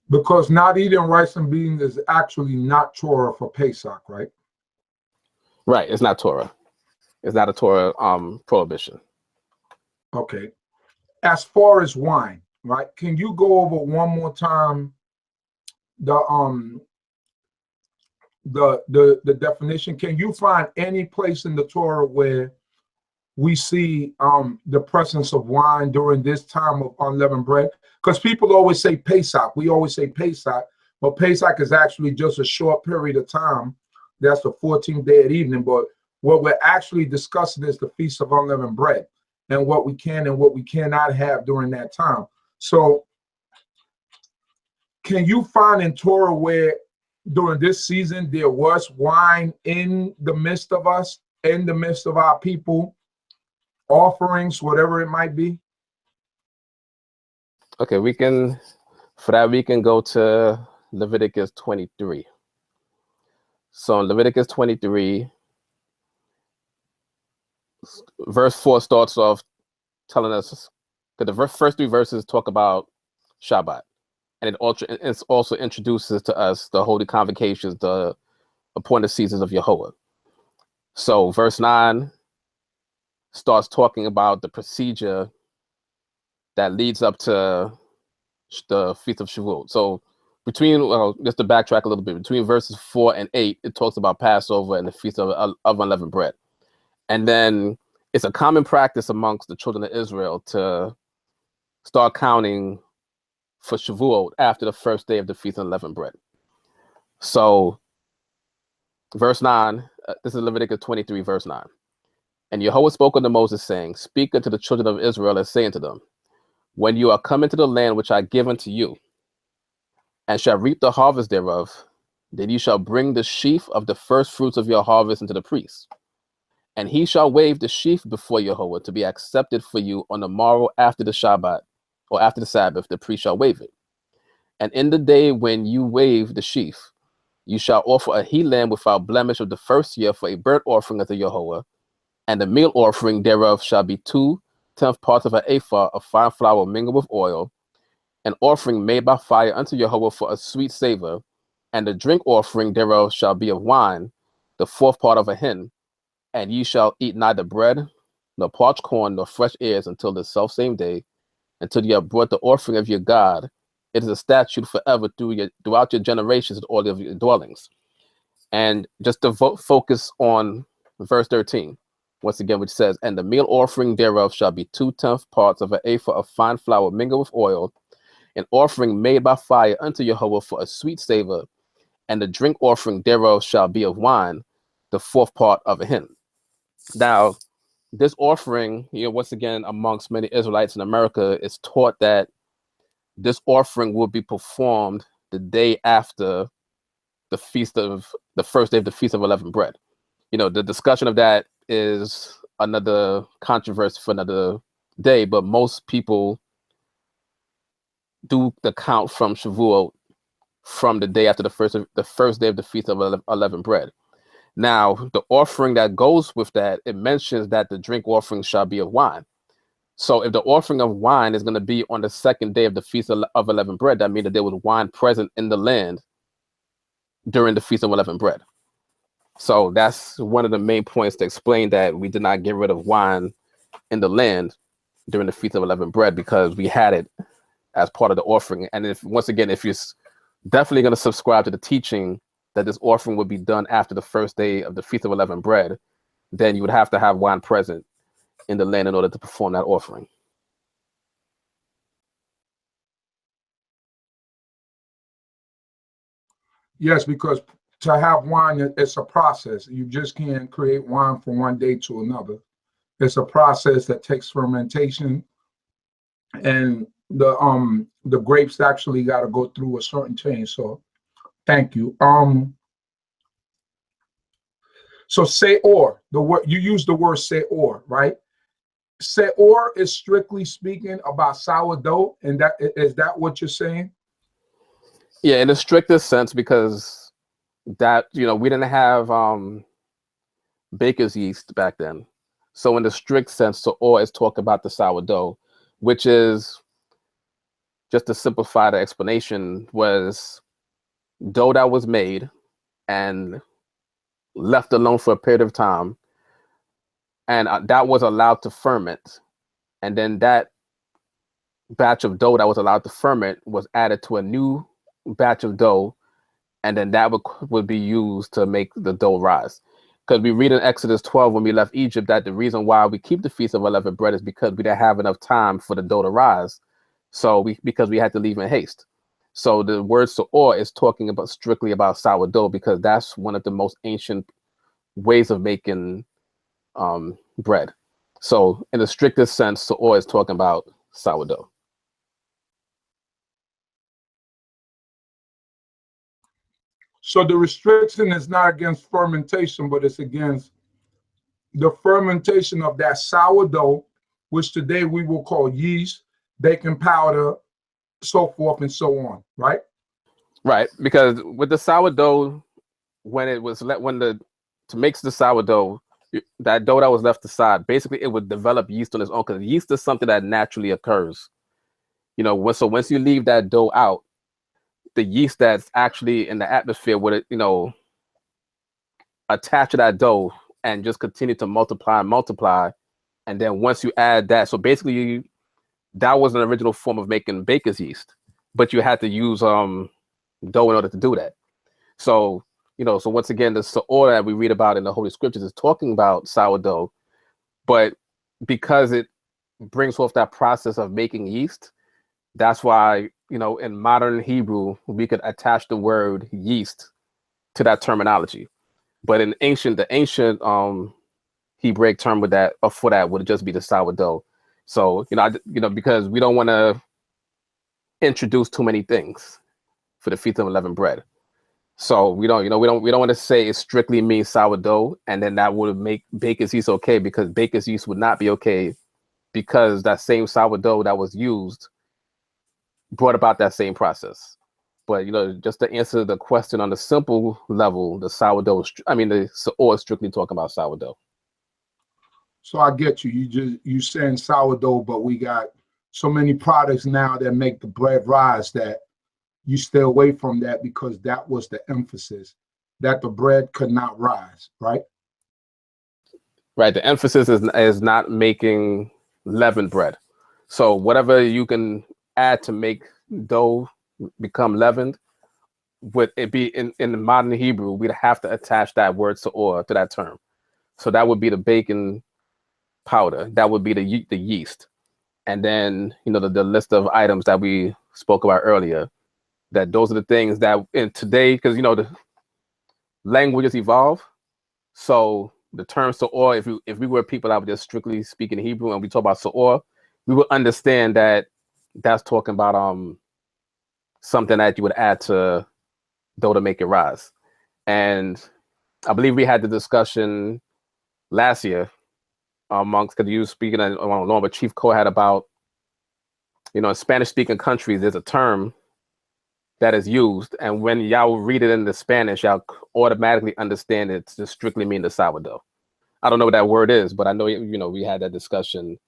Because not eating rice and beans is actually not Torah for Pesach, right? Right. It's not Torah. It's not a Torah prohibition. Okay. As far as wine, right? Can you go over one more time the definition? Can you find any place in the Torah where we see the presence of wine during this time of unleavened bread? Because people always say Pesach. We always say Pesach, but Pesach is actually just a short period of time. That's the 14th day at evening. But what we're actually discussing is the Feast of Unleavened Bread and what we can and what we cannot have during that time. So can you find in Torah where during this season there was wine in the midst of us, in the midst of our people, offerings, whatever it might be? Okay, we can go to Leviticus 23. So in Leviticus 23, verse 4 starts off telling us that the first three verses talk about Shabbat, and it also introduces to us the holy convocations, the appointed seasons of Yehovah. So verse 9 starts talking about the procedure that leads up to the Feast of Shavuot. So just to backtrack a little bit, between verses 4 and 8, it talks about Passover and the Feast of Unleavened Bread. And then it's a common practice amongst the children of Israel to start counting for Shavuot after the first day of the Feast of Unleavened Bread. So verse 9, this is Leviticus 23, verse 9. And Yehovah spoke unto Moses, saying, Speak unto the children of Israel, and say unto them, When you are come into the land which I give unto you, and shall reap the harvest thereof, then you shall bring the sheaf of the first fruits of your harvest unto the priest. And he shall wave the sheaf before Yehovah to be accepted for you on the morrow after the Shabbat, or after the Sabbath, the priest shall wave it. And in the day when you wave the sheaf, you shall offer a he lamb without blemish of the first year for a burnt offering unto Yehovah, and the meal offering thereof shall be 2/10 parts of an ephah of fine flour mingled with oil, an offering made by fire unto Yehovah for a sweet savor, and the drink offering thereof shall be of wine, the 4th part of a hin. And ye shall eat neither bread, nor parched corn, nor fresh ears until the selfsame day, until ye have brought the offering of your God. It is a statute forever throughout your generations in all of your dwellings. And just to focus on verse 13, once again, which says, And the meal offering thereof shall be 2/10 parts of an ephah of fine flour mingled with oil, an offering made by fire unto Yehovah for a sweet savor, and the drink offering thereof shall be of wine, the 4th part of a hin. Now, this offering, once again, amongst many Israelites in America, it's taught that this offering will be performed the day after the first day of the Feast of Unleavened Bread. The discussion of that is another controversy for another day, but most people do the count from Shavuot from the day after the first day of the Feast of Unleavened Bread. Now, the offering that goes with that, it mentions that the drink offering shall be of wine. So if the offering of wine is going to be on the second day of the Feast of Unleavened Bread, that means that there was wine present in the land during the Feast of Unleavened Bread. So that's one of the main points to explain that we did not get rid of wine in the land during the Feast of Unleavened Bread, because we had it as part of the offering. And if, once again, if you're definitely going to subscribe to the teaching that this offering would be done after the first day of the Feast of Unleavened Bread, then you would have to have wine present in the land in order to perform that offering. Yes, because to have wine, it's a process. You just can't create wine from one day to another. It's a process that takes fermentation, and the grapes actually got to go through a certain change. So thank you. So seor, the word you use, the word seor, right? Seor is strictly speaking about sourdough, and that is that what you're saying? Yeah, in the strictest sense, because that, we didn't have baker's yeast back then. So in the strict sense, seor is talking about the sourdough, which is, just to simplify the explanation, was dough that was made and left alone for a period of time, and that was allowed to ferment, and then that batch of dough that was allowed to ferment was added to a new batch of dough, and then that would be used to make the dough rise. Because we read in Exodus 12 when we left Egypt that the reason why we keep the Feast of Unleavened Bread is because we didn't have enough time for the dough to rise. So because we had to leave in haste. So the word seor is talking about strictly about sourdough, because that's one of the most ancient ways of making bread. So in the strictest sense, seor is talking about sourdough. So the restriction is not against fermentation, but it's against the fermentation of that sourdough, which today we will call yeast, baking powder, so forth and so on, right? Right, because with the sourdough, when it was to make the sourdough, that dough that was left aside, basically it would develop yeast on its own, because yeast is something that naturally occurs. So once you leave that dough out, the yeast that's actually in the atmosphere would, attach to that dough and just continue to multiply and multiply. And then once you add that, so basically that was an original form of making baker's yeast, but you had to use dough in order to do that. So, so once again, the seor that we read about in the Holy Scriptures is talking about sourdough, but because it brings forth that process of making yeast, that's why, in modern Hebrew, we could attach the word yeast to that terminology. But in the ancient Hebraic term for that would just be the sourdough. So, because we don't want to introduce too many things for the Feast of Unleavened Bread. So we don't want to say it strictly means sourdough, and then that would make baker's yeast okay, because baker's yeast would not be okay, because that same sourdough that was used brought about that same process. But just to answer the question on the simple level, the seor is strictly talking about sourdough. So I get you. You saying sourdough, but we got so many products now that make the bread rise that you stay away from that, because that was the emphasis, that the bread could not rise, right? Right. The emphasis is not making leavened bread. So whatever you can add to make dough become leavened, would it be in modern Hebrew, we'd have to attach that word seor to that term. So that would be the baking powder. That would be the yeast. And then, the list of items that we spoke about earlier, that those are the things that in today, because, the languages evolve. So the term seor, if we were people that were just strictly speaking Hebrew and we talk about seor, we would understand that that's talking about something that you would add to dough to make it rise. And I believe we had the discussion last year amongst, because you were speaking along with Chief Kohat about, in Spanish speaking countries, there's a term that is used. And when y'all read it in the Spanish, y'all automatically understand it to strictly mean the sourdough. I don't know what that word is, but I know, you know, we had that discussion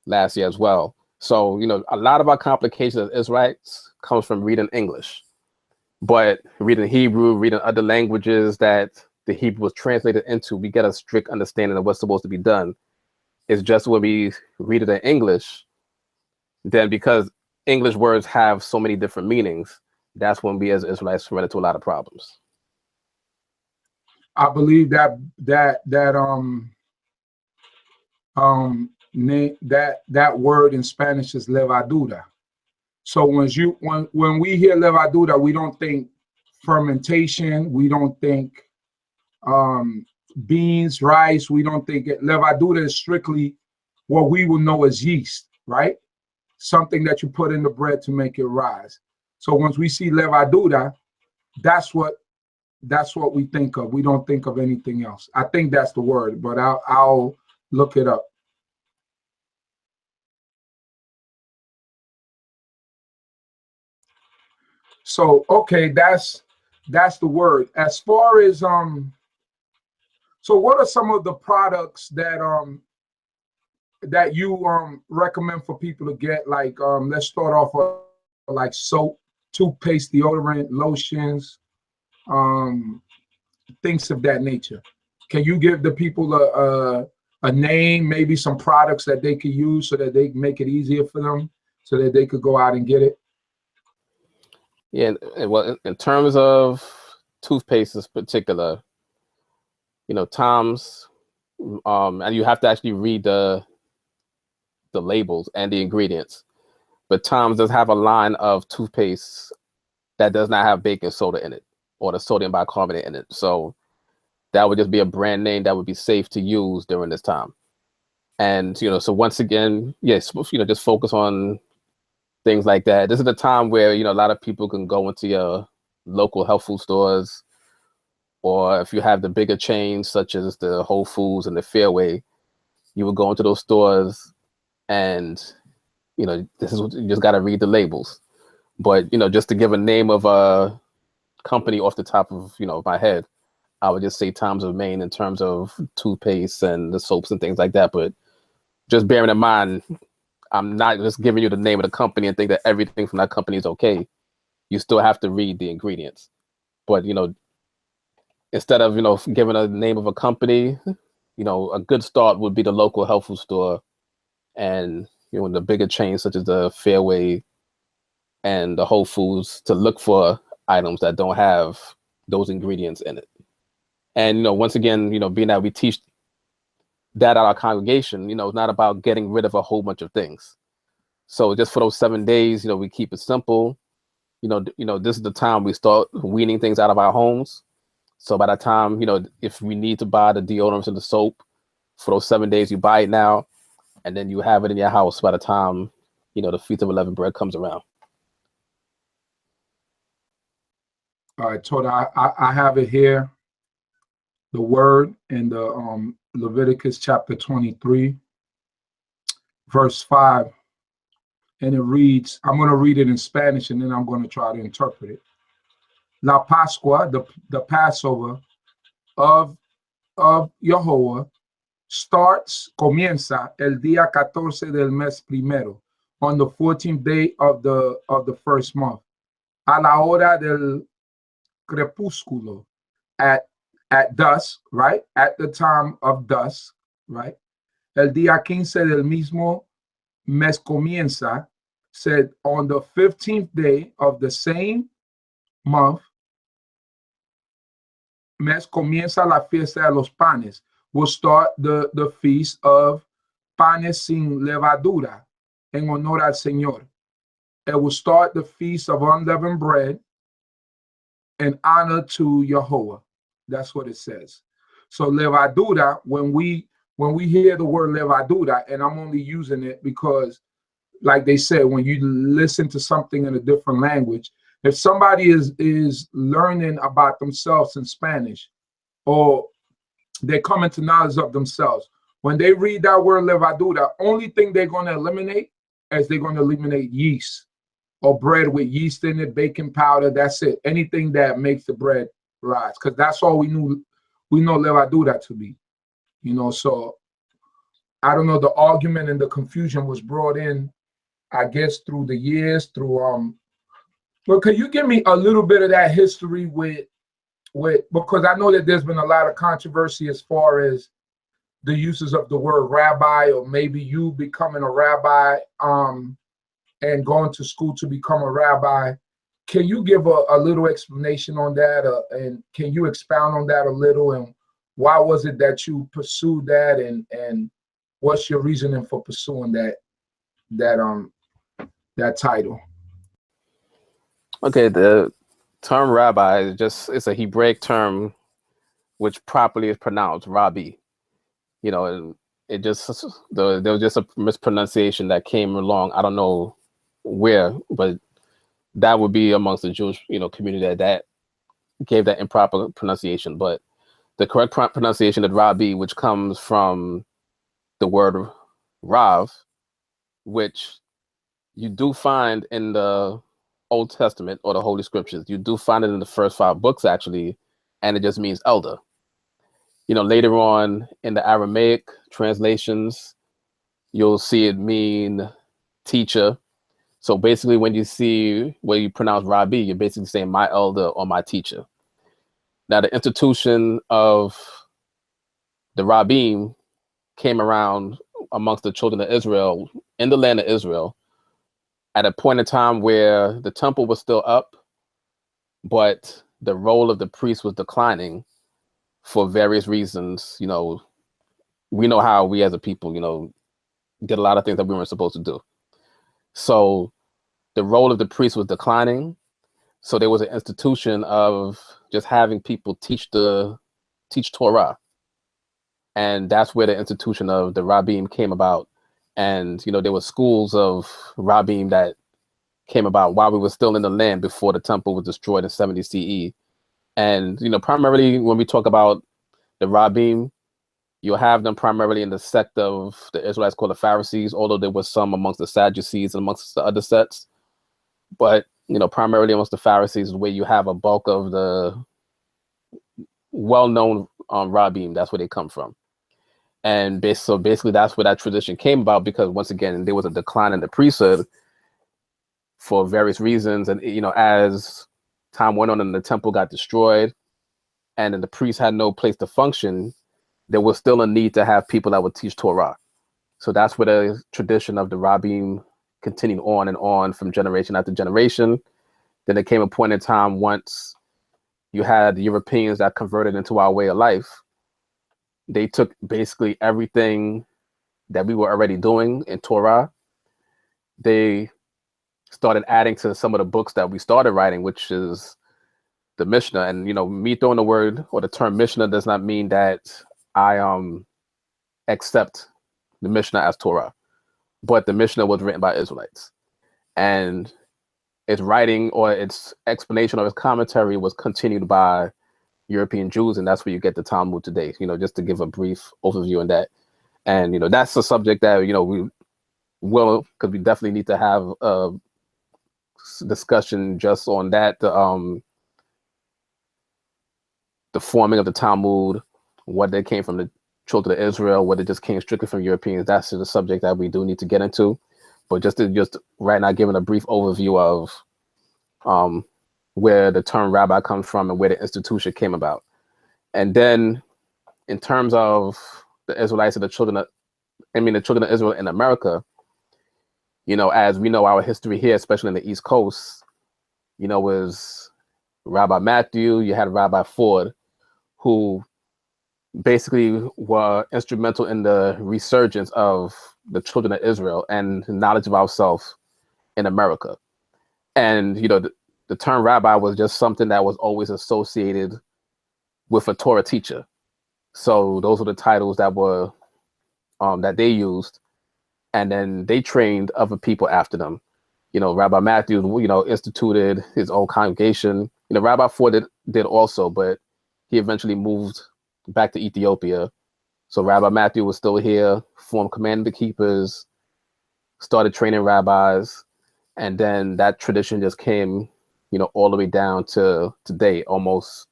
last year as well. So, you know, a lot of our complications as Israelites comes from reading English, but reading Hebrew, reading other languages that the Hebrew was translated into, we get a strict understanding of what's supposed to be done. It's just when we read it in English, then because English words have so many different meanings, that's when we as Israelites run into a lot of problems. I believe that word in Spanish is levadura. So when we hear levadura, we don't think fermentation, we don't think beans, rice, we don't think it. Levadura is strictly what we will know as yeast, right? Something that you put in the bread to make it rise. So once we see levadura, that's what we think of. We don't think of anything else. I think that's the word, but I'll look it up. So okay, that's the word. As far as so what are some of the products that you recommend for people to get? Like let's start off with like soap, toothpaste, deodorant, lotions, things of that nature. Can you give the people a name, maybe some products that they could use so that they make it easier for them, so that they could go out and get it? Yeah, well, in terms of toothpaste in particular, you know, Tom's, and you have to actually read the labels and the ingredients. But Tom's does have a line of toothpaste that does not have baking soda in it or the sodium bicarbonate in it. So that would just be a brand name that would be safe to use during this time. And, you know, so once again, yes, you know, just focus on things like that. This is the time where, you know, a lot of people can go into your local health food stores, or if you have the bigger chains such as the Whole Foods and the Fairway, you would go into those stores and, you know, this is what you just got to read the labels. But, you know, just to give a name of a company off the top of, you know, my head, I would just say Tom's of Maine in terms of toothpaste and the soaps and things like that. But just bearing in mind, I'm not just giving you the name of the company and think that everything from that company is okay. You still have to read the ingredients. But, you know, instead of, you know, giving a name of a company, you know, a good start would be the local health food store and, you know, the bigger chains such as the Fairway and the Whole Foods to look for items that don't have those ingredients in it. And, you know, once again, you know, being that we teach that at our congregation, you know, it's not about getting rid of a whole bunch of things. So just for those 7 days, you know, we keep it simple. You know, this is the time we start weaning things out of our homes. So by the time, you know, if we need to buy the deodorants and the soap for those 7 days, you buy it now, and then you have it in your house by the time, you know, the Feast of Unleavened Bread comes around. All right, Todd, I have it here. The word in the Leviticus chapter 23, verse 5. And it reads, I'm going to read it in Spanish and then I'm going to try to interpret it. La Pascua, the Passover of Yehovah, comienza el día 14 del mes primero, on the 14th day of the first month, a la hora del crepúsculo, at dusk, right? At the time of dusk, right? El día 15 del mismo mes comienza, said on the 15th day of the same month, mes comienza la fiesta de los panes. We'll start the feast of panes sin levadura en honor al Señor. It will start the feast of unleavened bread in honor to Yehovah. That's what it says. So levadura, when we hear the word levadura, and I'm only using it because, like they said, when you listen to something in a different language, if somebody is learning about themselves in Spanish, or they come into knowledge of themselves, when they read that word levadura, only thing they're going to eliminate is they're going to eliminate yeast. or bread with yeast in it, baking powder. That's it. Anything that makes the bread rise, because that's all we knew. We know levadura to be, So I don't know. The argument and the confusion was brought in, I guess, through the years. But could you give me a little bit of that history with because I know that there's been a lot of controversy as far as the uses of the word rabbi, or maybe you becoming a rabbi and going to school to become a rabbi. Can you give a little explanation on that, and can you expound on that a little, and why was it that you pursued that, and what's your reasoning for pursuing that title? Okay, the term rabbi it's a Hebraic term which properly is pronounced Rabbi. And it just there was just a mispronunciation that came along. I don't know where, but that would be amongst the Jewish community that gave that improper pronunciation. But the correct pronunciation of Rabbi, which comes from the word Rav, which you do find in the Old Testament or the Holy Scriptures. You do find it in the first 5 books, actually, and it just means elder. Later on in the Aramaic translations, you'll see it mean teacher. So basically, when you pronounce Rabbi, you're basically saying my elder or my teacher. Now, the institution of the Rabbim came around amongst the children of Israel in the land of Israel at a point in time where the temple was still up, but the role of the priest was declining for various reasons. We know how we as a people, did a lot of things that we weren't supposed to do. So the role of the priest was declining. So there was an institution of just having people teach Torah. And that's where the institution of the Rabbim came about. And, there were schools of Rabbim that came about while we were still in the land before the temple was destroyed in 70 CE. And, primarily when we talk about the Rabbim, you'll have them primarily in the sect of the Israelites called the Pharisees, although there was some amongst the Sadducees and amongst the other sects. But, primarily amongst the Pharisees is where you have a bulk of the well-known Rabbim. That's where they come from. And so basically that's where that tradition came about, because once again, there was a decline in the priesthood for various reasons. And, as time went on and the temple got destroyed and then the priests had no place to function, there was still a need to have people that would teach Torah. So that's where the tradition of the Rabbim continued on and on from generation after generation. Then there came a point in time once you had the Europeans that converted into our way of life. They took basically everything that we were already doing in Torah. They started adding to some of the books that we started writing, which is the Mishnah. And, me throwing the word or the term Mishnah does not mean that I accept the Mishnah as Torah, but the Mishnah was written by Israelites, and its writing or its explanation or its commentary was continued by European Jews, and that's where you get the Talmud today. Just to give a brief overview on that, and that's a subject that we will, because we definitely need to have a discussion just on that, the forming of the Talmud, what they came from the children of Israel, whether it just came strictly from Europeans. That's the subject that we do need to get into. But just right now, giving a brief overview of where the term rabbi comes from and where the institution came about. And then in terms of the Israelites and the children of Israel in America, as we know our history here, especially in the East Coast, was Rabbi Matthew, you had Rabbi Ford, who basically were instrumental in the resurgence of the children of Israel and knowledge of ourselves in America. And, the term rabbi was just something that was always associated with a Torah teacher. So those were the titles that were, that they used. And then they trained other people after them. Rabbi Matthew, instituted his own congregation. Rabbi Ford did also, but he eventually moved back to Ethiopia. So Rabbi Matthew was still here, formed Command of the Keepers, started training rabbis. And then that tradition just came, all the way down to today, almost,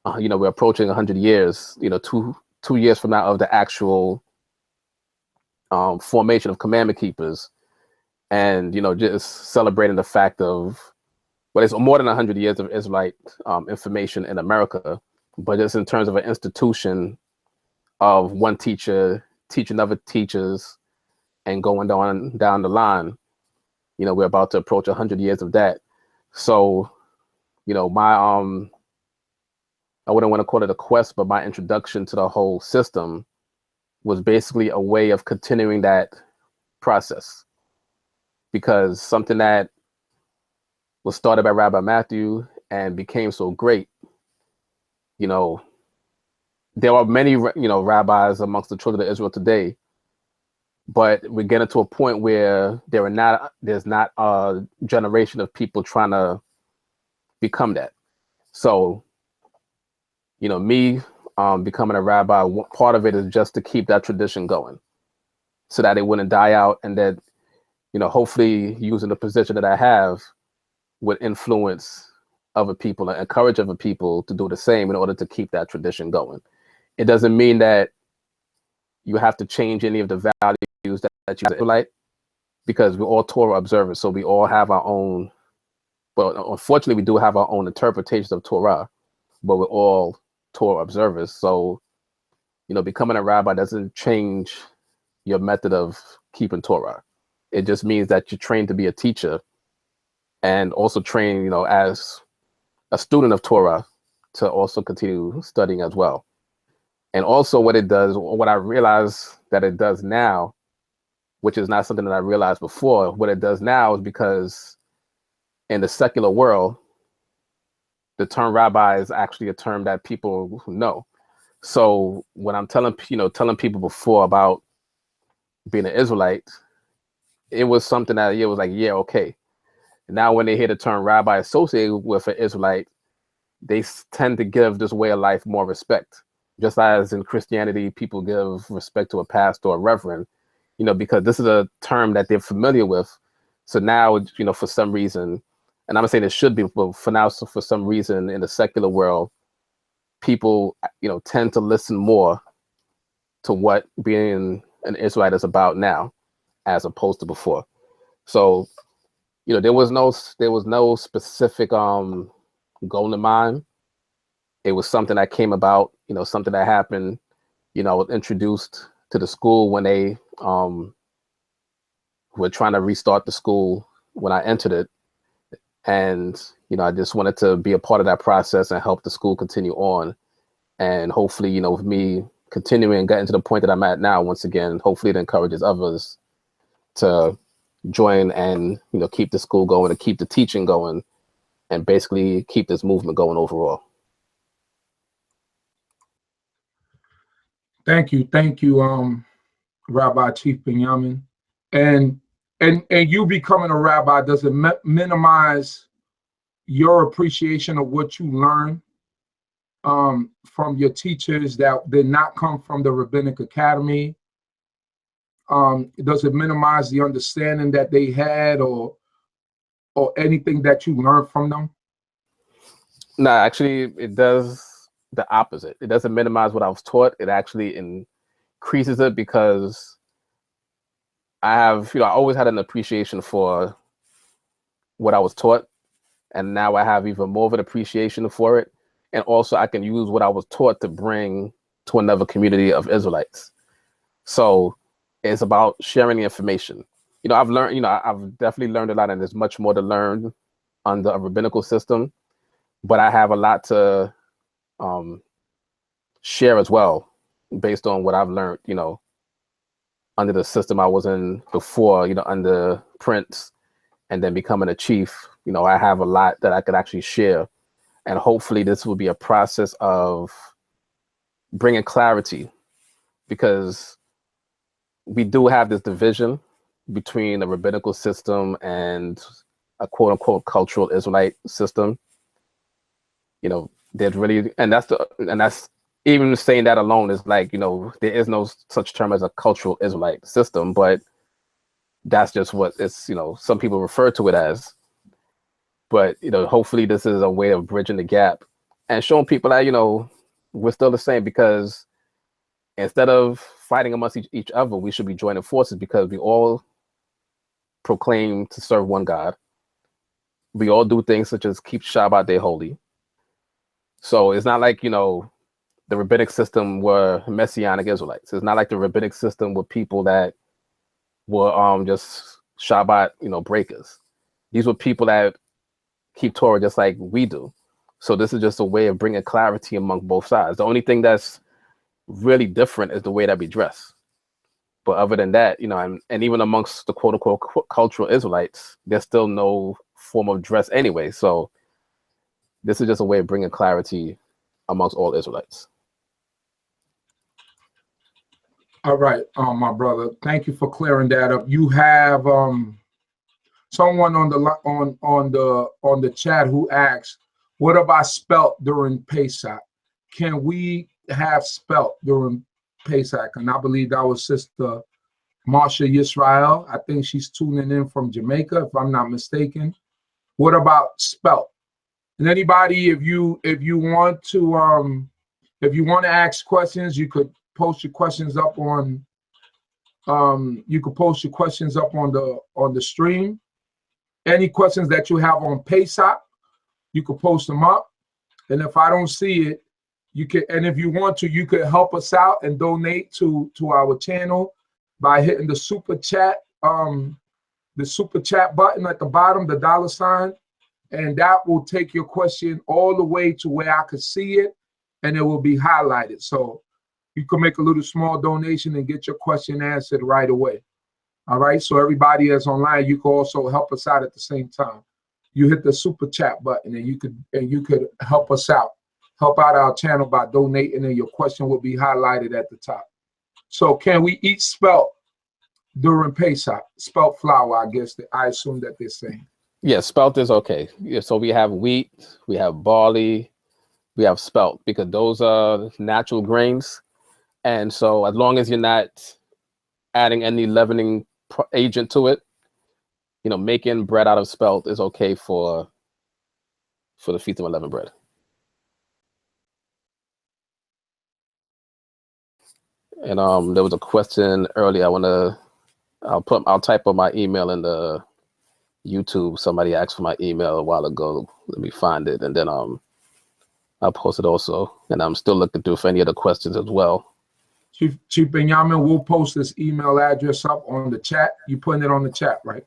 we're approaching 100 years, 2 years from now, of the actual formation of commandment keepers. And, just celebrating the fact of, well, it's more than 100 years of Israelite information in America, but just in terms of an institution of one teacher teaching other teachers and going down the line, we're about to approach 100 years of that. So, my I wouldn't want to call it a quest, but my introduction to the whole system was basically a way of continuing that process, because something that was started by Rabbi Matthew and became so great, there are many, rabbis amongst the children of Israel today, but we're getting to a point where there's not a generation of people trying to become that. So, me becoming a rabbi, part of it is just to keep that tradition going so that it wouldn't die out, and that, hopefully using the position that I have would influence other people and encourage other people to do the same in order to keep that tradition going. It doesn't mean that you have to change any of the values that you Israelite, because we're all Torah observers. So we all have our own, well, unfortunately, we do have our own interpretations of Torah, but we're all Torah observers. So, becoming a rabbi doesn't change your method of keeping Torah. It just means that you're trained to be a teacher, and also trained, as a student of Torah, to also continue studying as well. And also what I realize that it does now, which is not something that I realized before, what it does now is because in the secular world, the term rabbi is actually a term that people know. So when I'm telling people before about being an Israelite, it was something that it was like, yeah, okay. Now when they hear the term rabbi associated with an Israelite, they tend to give this way of life more respect. Just as in Christianity, people give respect to a pastor or a reverend, because this is a term that they're familiar with. So now, for some reason, and I'm not saying it should be, but for now, so for some reason in the secular world, people, tend to listen more to what being an Israelite is about now, as opposed to before. So, there was no specific goal in mind. It was something that came about, something that happened. I was introduced to the school when they were trying to restart the school when I entered it. And, I just wanted to be a part of that process and help the school continue on. And hopefully, with me continuing and getting to the point that I'm at now, once again, hopefully it encourages others to join and, keep the school going and keep the teaching going and basically keep this movement going overall. Thank you, Rabbi Chief Binyamin. And you becoming a rabbi doesn't minimize your appreciation of what you learn from your teachers that did not come from the Rabbinic Academy. Does it minimize the understanding that they had or anything that you learned from them? No, actually, it does the opposite. It doesn't minimize what I was taught. It actually increases it, because I have, I always had an appreciation for what I was taught, and now I have even more of an appreciation for it. And also I can use what I was taught to bring to another community of Israelites. So it's about sharing the information. I've learned, I've definitely learned a lot, and there's much more to learn under a rabbinical system, but I have a lot to share as well, based on what I've learned, under the system I was in before, under Prince, and then becoming a chief. I have a lot that I could actually share, and hopefully this will be a process of bringing clarity, because we do have this division between the rabbinical system and a quote unquote cultural Israelite system. There's really, and that's even saying that alone is like, there is no such term as a cultural Israelite system, but that's just what it's, some people refer to it as. But, hopefully this is a way of bridging the gap and showing people that, we're still the same, because instead of fighting amongst each other, we should be joining forces, because we all proclaim to serve one God. We all do things such as keep Shabbat day holy. So it's not like, the rabbinic system were Messianic Israelites. It's not like the rabbinic system were people that were just Shabbat, breakers. These were people that keep Torah just like we do. So this is just a way of bringing clarity among both sides. The only thing that's really different is the way that we dress. But other than that, and even amongst the quote unquote cultural Israelites, there's still no form of dress anyway. So this is just a way of bringing clarity amongst all Israelites. All right, my brother. Thank you for clearing that up. You have someone on the chat who asks, "What about spelt during Pesach? Can we have spelt during Pesach?" And I believe that was Sister Marsha Yisrael. I think she's tuning in from Jamaica, if I'm not mistaken. What about spelt? And anybody, if you want to ask questions, you could post your questions up on the stream. Any questions that you have on Pesach, you could post them up. And if I don't see it, you can, and if you want to, you could help us out and donate to our channel by hitting the super chat button at the bottom, the $, and that will take your question all the way to where I could see it, and it will be highlighted. So you can make a little small donation and get your question answered right away. All right. So everybody that's online, you can also help us out at the same time. You hit the super chat button, and you could help us out, help out our channel by donating, and your question will be highlighted at the top. So can we eat spelt during Pesach? Spelt flour, I guess I assume that they're saying. Yeah, spelt is okay. Yeah, so we have wheat, we have barley, we have spelt, because those are natural grains. And so as long as you're not adding any leavening agent to it, making bread out of spelt is okay for the Feast of Unleavened Bread. And there was a question earlier. I'll type up my email in the YouTube. Somebody asked for my email a while ago. Let me find it, and then I'll post it also. And I'm still looking through for any other questions as well. Chief Binyamin, we'll post this email address up on the chat. You putting it on the chat, right?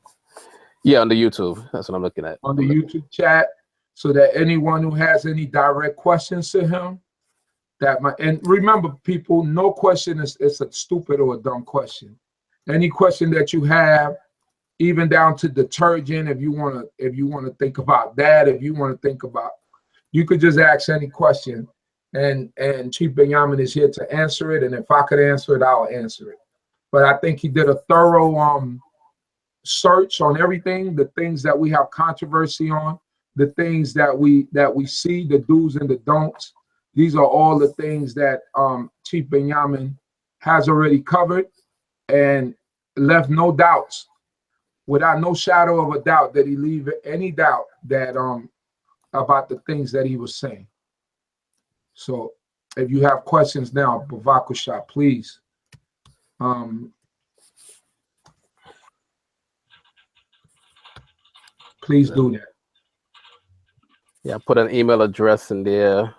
Yeah, on the YouTube. That's what I'm looking at. On the YouTube chat, so that anyone who has any direct questions to him, and remember, people, no question is a stupid or a dumb question. Any question that you have, even down to detergent, if you want to think about that, you could just ask any question, and Chief Binyamin is here to answer it. And if I could answer it, I'll answer it. But I think he did a thorough search on everything, the things that we have controversy on, the things that we see, the do's and the don'ts. These are all the things that Chief Binyamin has already covered and left no doubts, without no shadow of a doubt, that he leave any doubt that about the things that he was saying. So if you have questions now, Bavakusha, please. Please do that. Yeah, put an email address in there.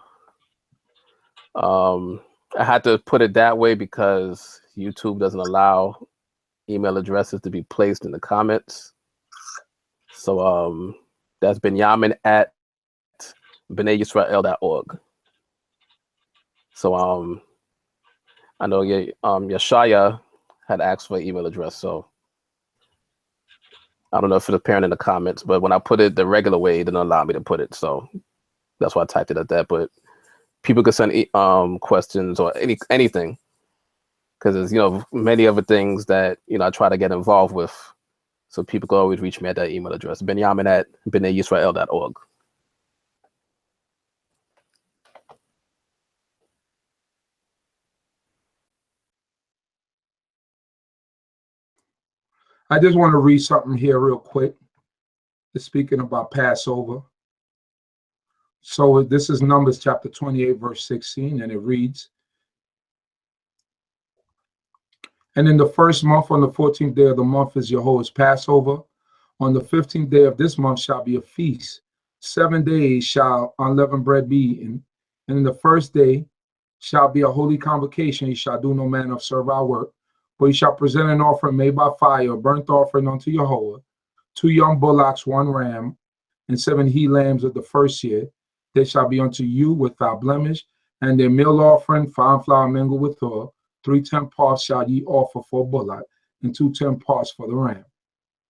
I had to put it that way because YouTube doesn't allow email addresses to be placed in the comments. So that's Binyamin at BneiYisrael.org. So I know Yeshaya had asked for an email address, so I don't know if it's apparent in the comments, but when I put it the regular way, it didn't allow me to put it, so that's why I typed it at that. But people could send questions or anything, because there's many other things that I try to get involved with, so people can always reach me at that email address, Binyamin at BneiYisrael.org. I just want to read something here real quick. It's speaking about Passover. So this is Numbers chapter 28, verse 16, and it reads, "And in the first month, on the 14th day of the month, is Jehovah's Passover. On the 15th day of this month shall be a feast. 7 days shall unleavened bread be eaten. And in the first day shall be a holy convocation. He shall do no manner of servile work. But he shall present an offering made by fire, a burnt offering unto Jehovah, 2 young bullocks, 1 ram, and 7 he lambs of the first year. They shall be unto you without blemish. And their meal offering, fine flour mingled with oil. 3 tenth parts shall ye offer for a bullock, and 2 tenth parts for the ram.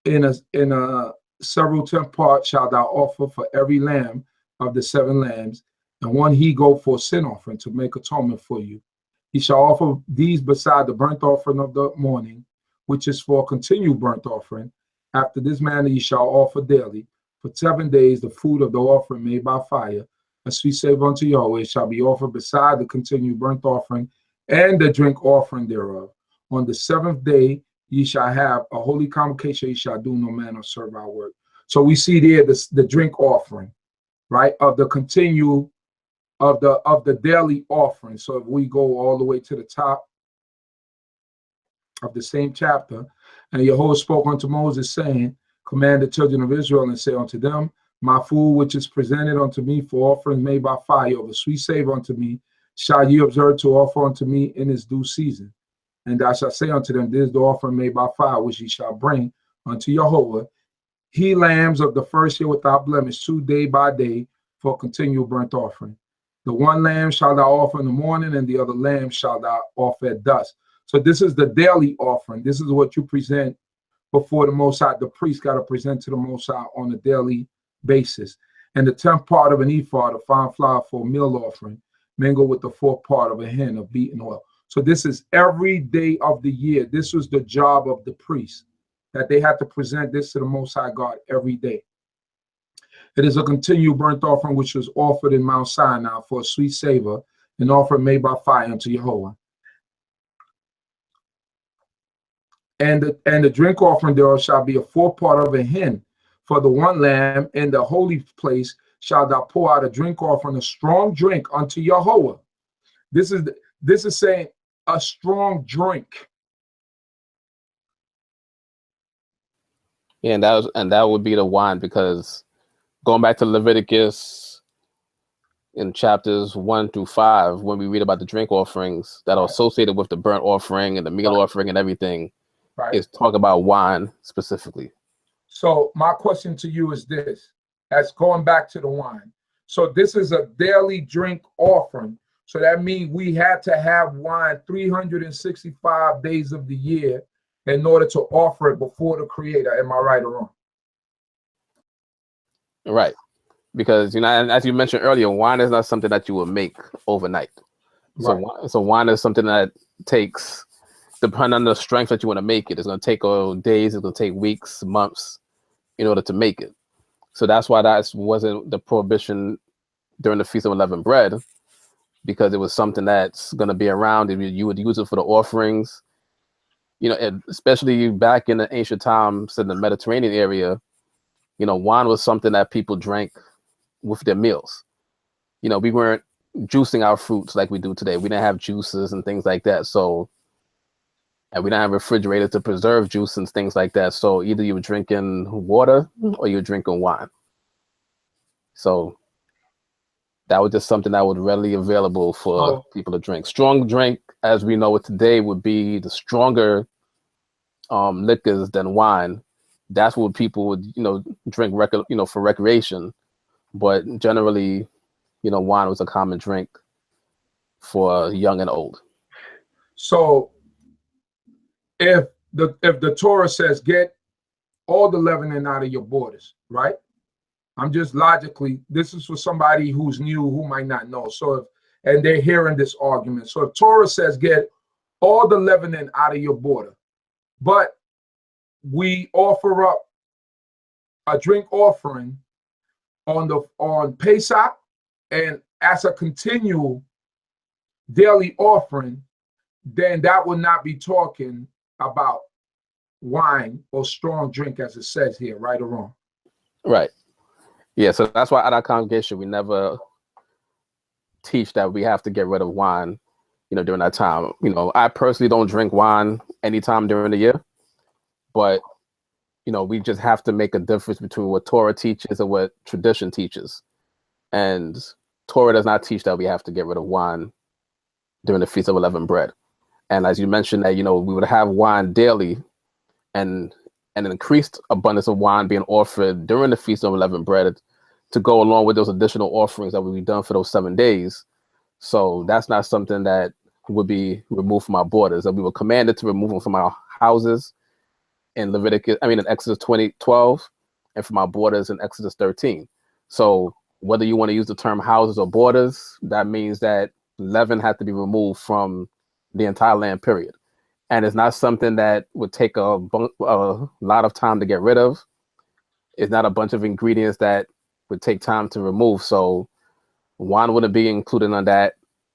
In a several tenth parts shalt thou offer for every lamb of the 7 lambs, and 1 he goat for a sin offering to make atonement for you. He shall offer these beside the burnt offering of the morning, which is for a continued burnt offering. After this manner ye shall offer daily, for 7 days, the food of the offering made by fire, a sweet savor unto Yahweh, shall be offered beside the continued burnt offering and the drink offering thereof. On the 7th day ye shall have a holy convocation, ye shall do no manner of servile work." So we see there the drink offering, right, of the continue of the daily offering. So if we go all the way to the top of the same chapter, "And Jehovah spoke unto Moses, saying, Command the children of Israel, and say unto them, My food which is presented unto me for offerings made by fire of a sweet savor unto me, shall ye observe to offer unto me in its due season. And thou shalt say unto them, This is the offering made by fire, which ye shall bring unto Jehovah. He lambs of the first year without blemish, 2 day by day, for continual burnt offering. The 1 lamb shalt thou offer in the morning, and the other lamb shalt thou offer at dusk." So this is the daily offering. This is what you present before the Most High. The priest got to present to the Most High on a daily basis. "And the 10th part of an ephah of fine flour for a meal offering, mingled with the 4th part of a hin of beaten oil." So this is every day of the year. This was the job of the priest, that they had to present this to the Most High God every day. "It is a continued burnt offering which was offered in Mount Sinai for a sweet savor, an offering made by fire unto Jehovah. And the drink offering thereof shall be a 4th part of a hin. For the 1 lamb in the holy place shalt thou pour out a drink offering, a strong drink unto Jehovah." This is saying a strong drink. Yeah, and that would be the wine, because going back to Leviticus in chapters 1 through 5, when we read about the drink offerings that are associated with the burnt offering and the meal offering and everything, is talk about wine specifically. So my question to you is this, as going back to the wine. So this is a daily drink offering. So that means we had to have wine 365 days of the year in order to offer it before the Creator. Am I right or wrong? Right. Because, you know, and as you mentioned earlier, wine is not something that you will make overnight. So wine is something that takes, depending on the strength that you want to make it, it's going to take days, it's going to take weeks, months in order to make it. So that's why that wasn't the prohibition during the Feast of Unleavened Bread, because it was something that's going to be around. You would use it for the offerings, you know, and especially back in the ancient times in the Mediterranean area, you know, wine was something that people drank with their meals. You know, we weren't juicing our fruits like we do today. We didn't have juices and things like that. So, and we didn't have refrigerators to preserve juice and things like that. So either you were drinking water or you were drinking wine. So that was just something that was readily available for people to drink. Strong drink, as we know it today, would be the stronger liquors than wine. That's what people would, you know, drink, for recreation. But generally, you know, wine was a common drink for young and old. So if the Torah says get all the leavening out of your borders, right? I'm just logically, this is for somebody who's new, who might not know. So and they're hearing this argument. So if Torah says get all the leavening out of your border, but we offer up a drink offering on Pesach, and as a continual daily offering, then that would not be talking about wine or strong drink, as it says here, right or wrong? Right. Yeah, so that's why at our congregation we never teach that we have to get rid of wine, during that time. I personally don't drink wine anytime during the year, but we just have to make a difference between what Torah teaches and what tradition teaches. And Torah does not teach that we have to get rid of wine during the Feast of Unleavened Bread. And as you mentioned that, we would have wine daily, and an increased abundance of wine being offered during the Feast of Unleavened Bread to go along with those additional offerings that would be done for those 7 days. So that's not something that would be removed from our borders. And we were commanded to remove them from our houses in Exodus 20:12, and from our borders in Exodus 13. So whether you want to use the term houses or borders, that means that leaven had to be removed from the entire land, period. And it's not something that would take a lot of time to get rid of. It's not a bunch of ingredients that would take time to remove. So wine wouldn't be included on that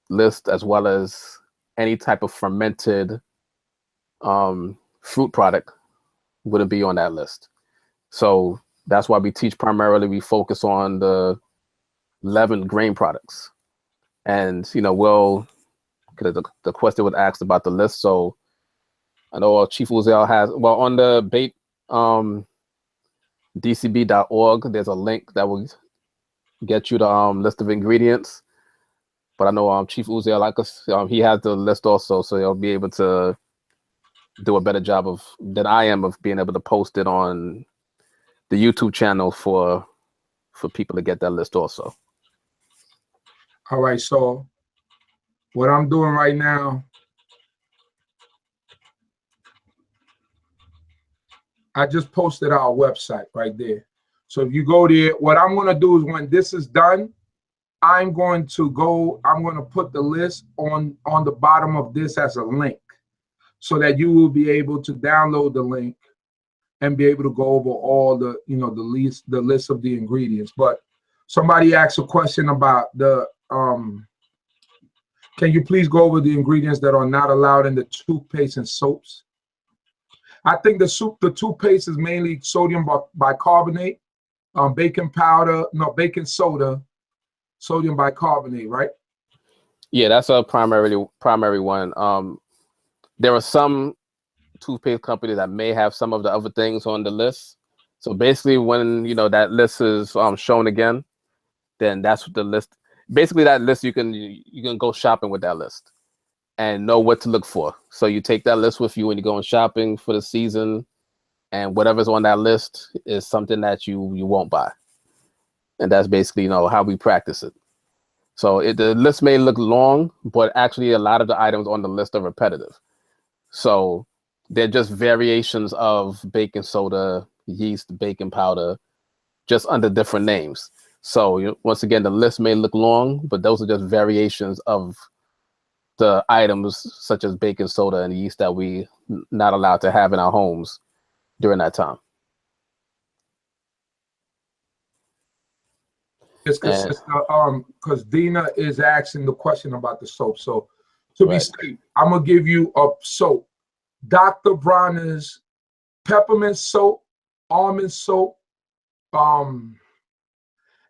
list, as well as any type of fermented fruit product wouldn't be on that list. So that's why we focus on the leavened grain products. And, because the question was asked about the list. So I know Chief Uziel has, on the bait, d.c.b.org, there's a link that will get you the list of ingredients. But I know Chief Uziel, he has the list also, so he'll be able to do a better job than I am of being able to post it on the YouTube channel for people to get that list also. All right, so what I'm doing right now, I just posted our website right there. So if you go there, what I'm going to do is when this is done, I'm going to put the list on the bottom of this as a link, so that you will be able to download the link and be able to go over all the, the list of the ingredients. But somebody asked a question about the, can you please go over the ingredients that are not allowed in the toothpaste and soaps? I think the toothpaste is mainly sodium bicarbonate, baking soda, sodium bicarbonate, right? Yeah, that's a primary one. There are some toothpaste companies that may have some of the other things on the list. So basically, when that list is shown again, then that's what the list. Basically, that list you can go shopping with that list and know what to look for. So you take that list with you when you're going shopping for the season, and whatever's on that list is something that you won't buy. And that's basically how we practice it. So the list may look long, but actually a lot of the items on the list are repetitive. So they're just variations of baking soda, yeast, baking powder, just under different names. So once again, the list may look long, but those are just variations of the items such as baking soda and yeast that we not allowed to have in our homes during that time. It's because Dina is asking the question about the soap. So to be safe, I'm gonna give you a soap. Dr. Bronner's peppermint soap, almond soap,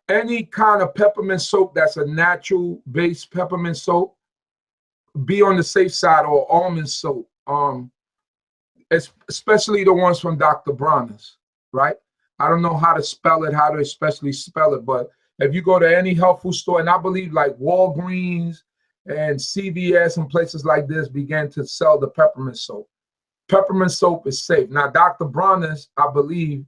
any kind of peppermint soap that's a natural based peppermint soap, be on the safe side, or almond soap, especially the ones from Dr. Bronner's, right? I don't know how to spell it, how to especially spell it, but if you go to any health food store, and I believe like Walgreens and CVS and places like this began to sell the peppermint soap. Peppermint soap is safe. Now, Dr. Bronner's, I believe,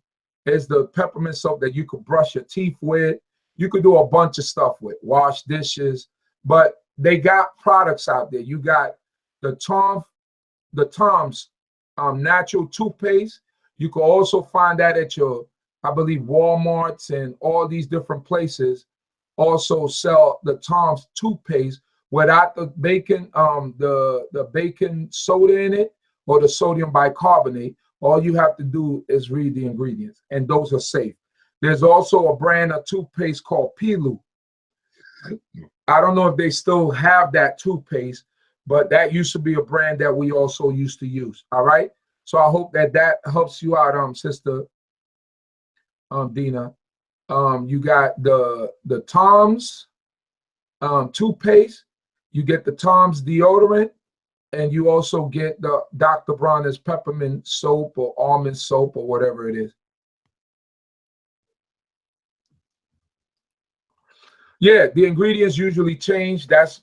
is the peppermint soap that you could brush your teeth with. You could do a bunch of stuff with, wash dishes, but they got products out there. You got the Tom's natural toothpaste. You can also find that at your, I believe, Walmarts and all these different places also sell the Tom's toothpaste without the baking, the baking soda in it or the sodium bicarbonate. All you have to do is read the ingredients, and those are safe. There's also a brand of toothpaste called Pilu. I don't know if they still have that toothpaste, but that used to be a brand that we also used to use. All right. So I hope that helps you out, Sister Dina. You got the Tom's toothpaste, you get the Tom's deodorant, and you also get the Dr. Bronner's peppermint soap or almond soap or whatever it is. Yeah, the ingredients usually change. That's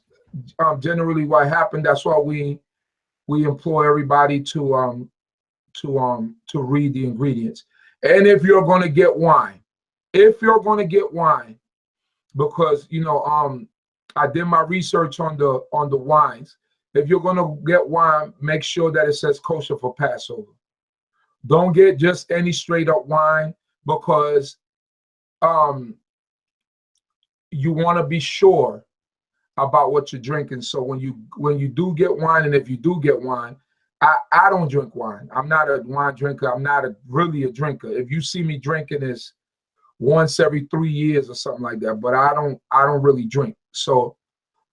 generally what happened. That's why we implore everybody to read the ingredients. And if you're going to get wine, because I did my research on the wines. If you're going to get wine, make sure that it says kosher for Passover. Don't get just any straight up wine, because you want to be sure about what you're drinking. So when you do get wine, and if you do get wine, I don't drink wine. I'm not a wine drinker. I'm not really a drinker. If you see me drinking, it's once every 3 years or something like that. But I don't really drink. So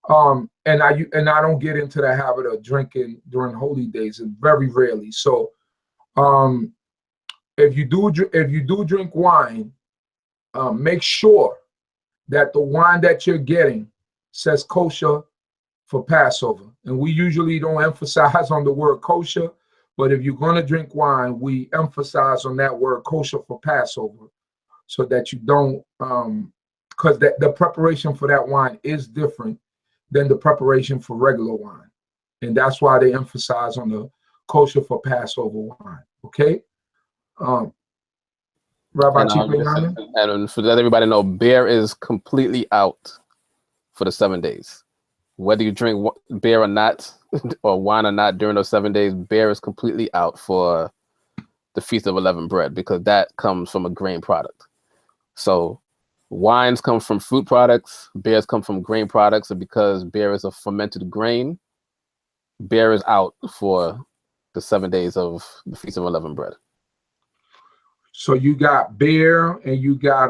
and I don't get into the habit of drinking during holy days, and very rarely. So if you do drink wine, make sure that the wine that you're getting says kosher for Passover. And we usually don't emphasize on the word kosher, but if you're going to drink wine, we emphasize on that word kosher for Passover, so that you don't, because the preparation for that wine is different than the preparation for regular wine. And that's why they emphasize on the kosher for Passover wine. Okay? Rabbi Binyamin? And to let everybody know, beer is completely out for the 7 days. Whether you drink beer or not, or wine or not during those 7 days, beer is completely out for the Feast of Unleavened Bread, because that comes from a grain product. So wines come from fruit products, beers come from grain products, and because beer is a fermented grain, beer is out for the 7 days of the Feast of Unleavened Bread. So you got beer, and you got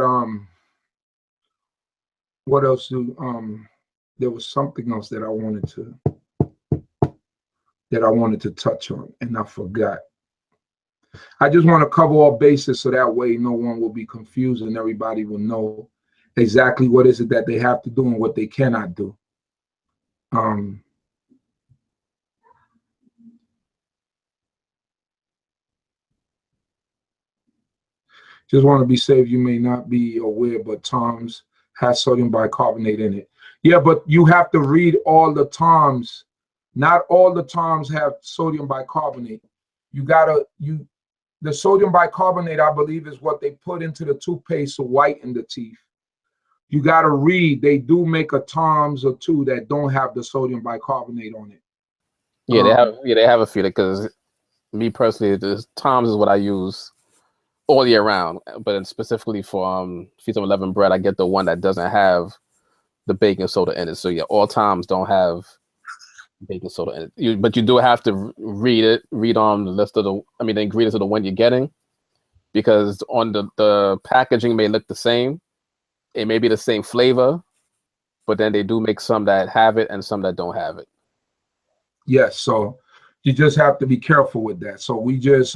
what else there was something else that I wanted to touch on, and I forgot. I just want to cover all bases, so that way no one will be confused and everybody will know exactly what is it that they have to do and what they cannot do. Just want to be safe. You may not be aware, but Tom's has sodium bicarbonate in it. Yeah, but you have to read all the Tom's. Not all the Tom's have sodium bicarbonate. The sodium bicarbonate, I believe, is what they put into the toothpaste to whiten the teeth. You got to read. They do make a Tom's or two that don't have the sodium bicarbonate on it. Yeah, they have a few, because me personally, the Tom's is what I use all year round, but specifically for Feast of Unleavened Bread, I get the one that doesn't have the baking soda in it. So yeah, all Tom's don't have baking soda in it. But you do have to read on the list of the ingredients of the one you're getting, because on the packaging may look the same. It may be the same flavor, but then they do make some that have it and some that don't have it. Yes, so you just have to be careful with that. So we just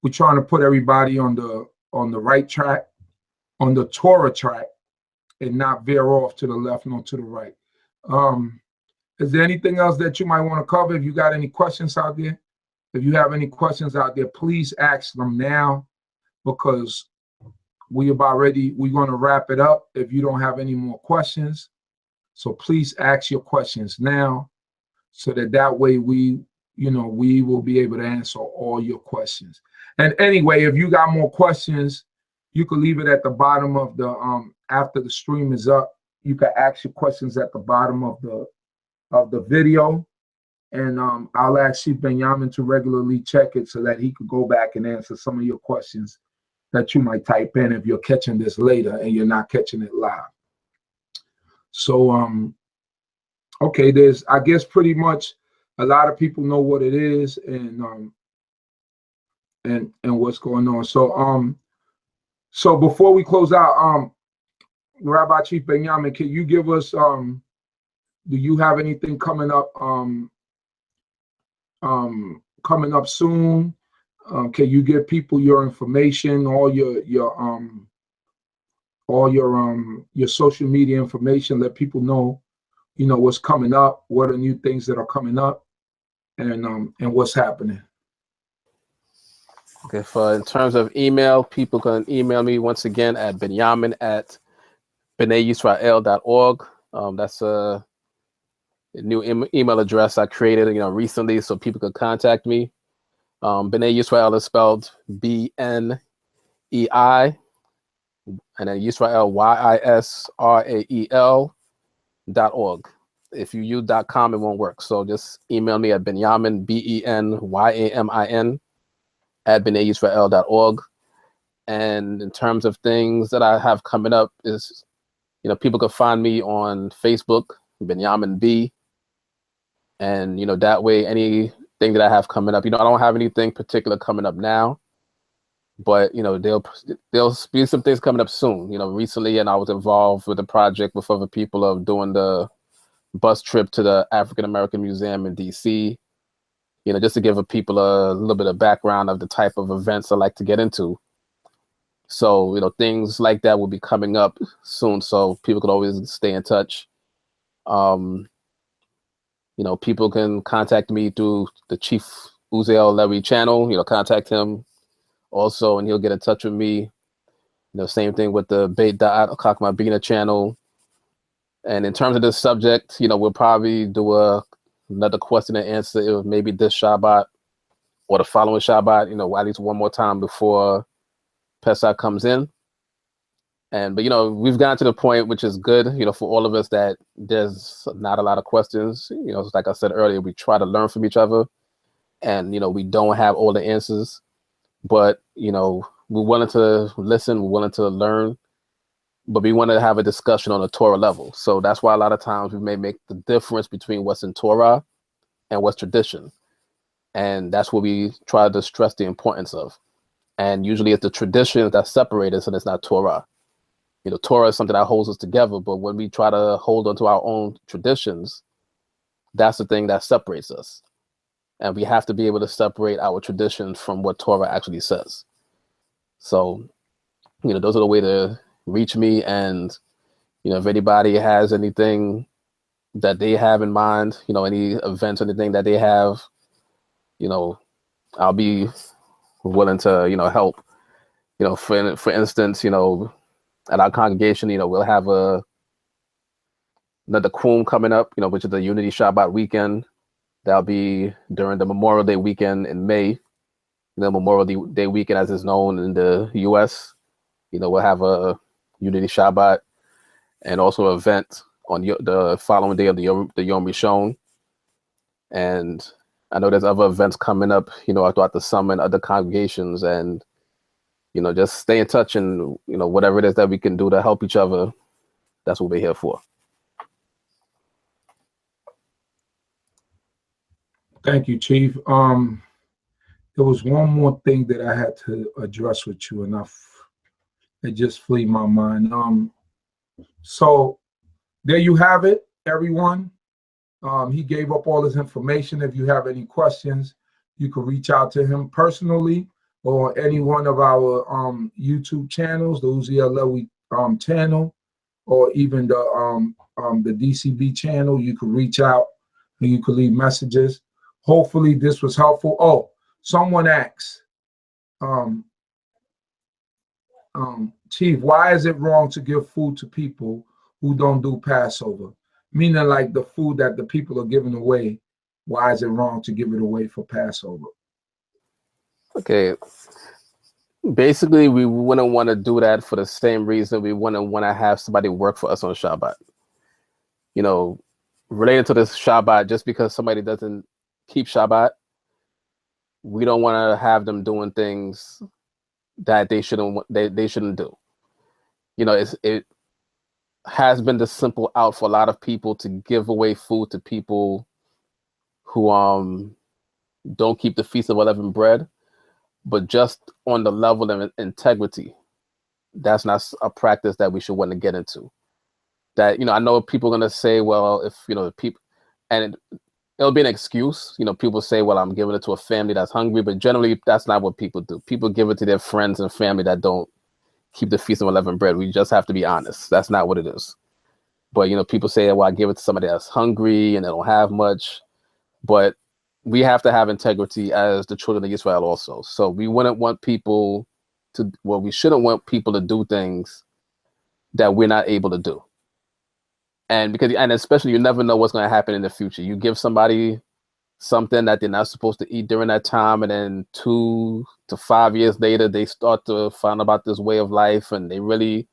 we're trying to put everybody on the right track, on the Torah track, and not veer off to the left nor to the right. Is there anything else that you might want to cover? If you got any questions out there, if you have any questions out there, please ask them now, because we're going to wrap it up if you don't have any more questions. So please ask your questions now, so that way we will be able to answer all your questions. And anyway, if you got more questions, you can leave it at the bottom of the after the stream is up. You can ask your questions at the bottom of the video, and I'll ask Binyamin to regularly check it, so that he could go back and answer some of your questions that you might type in if you're catching this later and you're not catching it live. So okay, there's, I guess, pretty much a lot of people know what it is and what's going on. So before we close out, Rabbi Chief Binyamin, can you give us do you have anything coming up coming up soon? Can you give people your information, all your social media information? Let people know, what's coming up, what are new things that are coming up, and what's happening. Okay, in terms of email, people can email me once again at Binyamin@bnayisrael.org. That's a new email address I created, recently, so people could contact me. B'nai Yisrael is spelled BNEI, and then Yisrael YISRAEL.org. If you use .com, it won't work. So just email me at Binyamin, BENYAMIN @bnayisrael.org. And in terms of things that I have coming up is, people can find me on Facebook, Binyamin B. And, that way, anything that I have coming up, I don't have anything particular coming up now, but, there'll be some things coming up soon. Recently, and I was involved with a project with other people of doing the bus trip to the African American Museum in D.C., just to give people a little bit of background of the type of events I like to get into. So, things like that will be coming up soon, so people could always stay in touch. People can contact me through the Chief Uziel Levy channel, contact him also, and he'll get in touch with me. Same thing with the Beit Da'at Chachma Bina channel. And in terms of this subject, we'll probably do another question and answer, maybe this Shabbat or the following Shabbat, at least one more time before Pesach comes in. But we've gotten to the point, which is good, for all of us, that there's not a lot of questions. Like I said earlier, we try to learn from each other, and we don't have all the answers, but we're willing to listen, we're willing to learn, but we want to have a discussion on a Torah level. So that's why a lot of times we may make the difference between what's in Torah and what's tradition, and that's what we try to stress the importance of. And usually it's the traditions that separate us, and it's not Torah. Torah is something that holds us together, but when we try to hold on to our own traditions, that's the thing that separates us. And we have to be able to separate our traditions from what Torah actually says. So, those are the way to reach me. And, if anybody has anything that they have in mind, any events, anything that they have, I'll be willing to, help. For instance, at our congregation, we'll have another Qum coming up, which is the Unity Shabbat weekend. That'll be during the Memorial Day weekend in May. The Memorial Day weekend, as is known in the U.S., we'll have a Unity Shabbat and also an event on the following day of the Yom Rishon. And I know there's other events coming up, throughout the summer in other congregations, and just stay in touch, and whatever it is that we can do to help each other, that's what we're here for. Thank you, Chief. There was one more thing that I had to address with you, and it just flew my mind. So there you have it, everyone. He gave up all his information. If you have any questions, you can reach out to him personally or any one of our YouTube channels, the Uziel Levy channel, or even the d.c.b channel. You can reach out and you can leave messages. Hopefully this was helpful. Oh, someone asked, Chief, why is it wrong to give food to people who don't do Passover? Meaning like the food that the people are giving away, why is it wrong to give it away for Passover? Okay. Basically, we wouldn't want to do that for the same reason we wouldn't want to have somebody work for us on Shabbat. Related to this Shabbat, just because somebody doesn't keep Shabbat, we don't want to have them doing things that they shouldn't do. It has been the simple out for a lot of people to give away food to people who don't keep the Feast of Unleavened Bread, but just on the level of integrity, that's not a practice that we should want to get into. That I know people are gonna say, well, if people, and it'll be an excuse. People say, well, I'm giving it to a family that's hungry, but generally that's not what people do. People give it to their friends and family that don't keep the Feast of Unleavened Bread. We just have to be honest. That's not what it is. But, people say, well, I give it to somebody that's hungry and they don't have much. But we have to have integrity as the children of Israel also. So we shouldn't want people to do things that we're not able to do. And especially you never know what's going to happen in the future. You give somebody something that they're not supposed to eat during that time, and then 2 to 5 years later, they start to find about this way of life and they really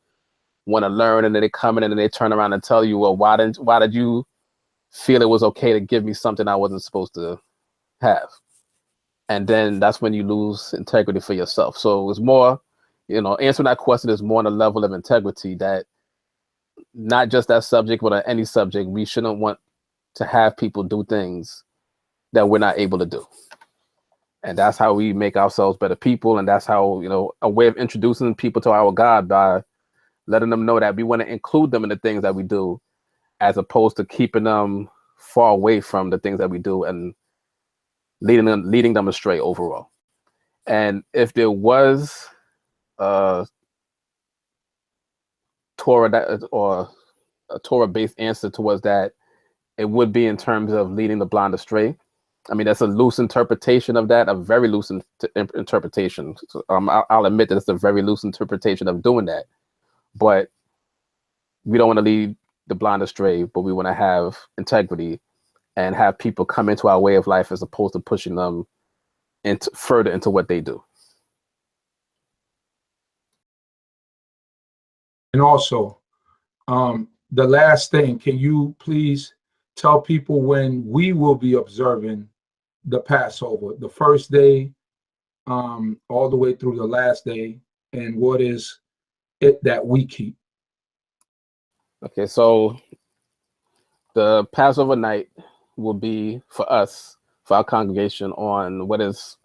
want to learn, and then they come in and they turn around and tell you, well, why did you feel it was okay to give me something I wasn't supposed to have? And then that's when you lose integrity for yourself. So it's more, answering that question is more on a level of integrity, that not just that subject, but on any subject, we shouldn't want to have people do things that we're not able to do. And that's how we make ourselves better people. And that's how, a way of introducing people to our God, by letting them know that we want to include them in the things that we do, as opposed to keeping them far away from the things that we do and leading them astray overall. And if there was a Torah-based answer towards that, it would be in terms of leading the blind astray. I mean, that's a loose interpretation of that, a very loose interpretation. So, I'll admit that it's a very loose interpretation of doing that. But we don't want to lead the blind astray, but we want to have integrity and have people come into our way of life, as opposed to pushing them further into what they do. And also, the last thing, can you please tell people when we will be observing the Passover, the first day, all the way through the last day, and what is it that we keep? Okay, so the Passover night will be for us, for our congregation, on what is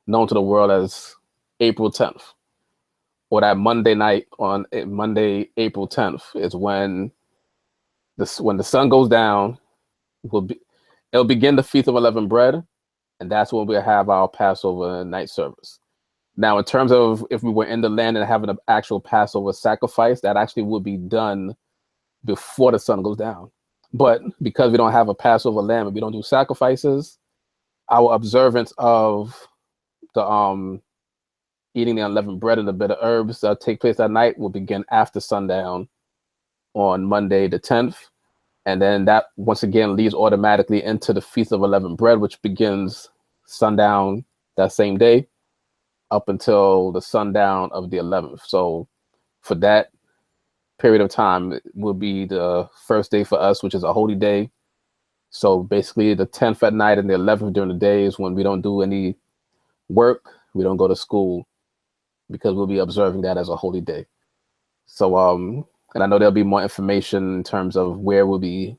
known to the world as April 10th, or that Monday night on Monday, April 10th, is when the sun goes down. It'll begin the Feast of Unleavened Bread, and that's when we'll have our Passover night service. Now, in terms of if we were in the land and having an actual Passover sacrifice, that actually would be done before the sun goes down. But because we don't have a Passover lamb and we don't do sacrifices, our observance of the eating the unleavened bread and the bitter herbs that take place that night will begin after sundown on Monday the 10th. And then that once again leads automatically into the Feast of Unleavened Bread, which begins sundown that same day up until the sundown of the 11th. So for that period of time, it will be the first day for us, which is a holy day. So basically the 10th at night and the 11th during the day is when we don't do any work, we don't go to school, because we'll be observing that as a holy day. So and I know there'll be more information in terms of where we'll be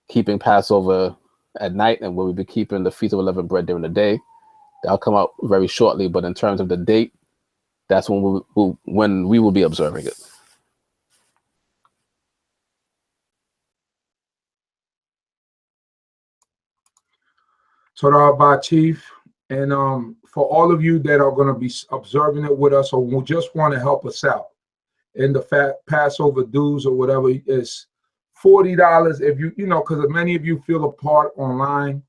keeping Passover at night and where we'll be keeping the Feast of Unleavened Bread during the day. That'll come out very shortly, but in terms of the date, that's when we will be observing it. So, Rabbi Chief, and for all of you that are going to be observing it with us, or will just want to help us out in the Passover dues or whatever, is $40. If you because many of you feel a part online,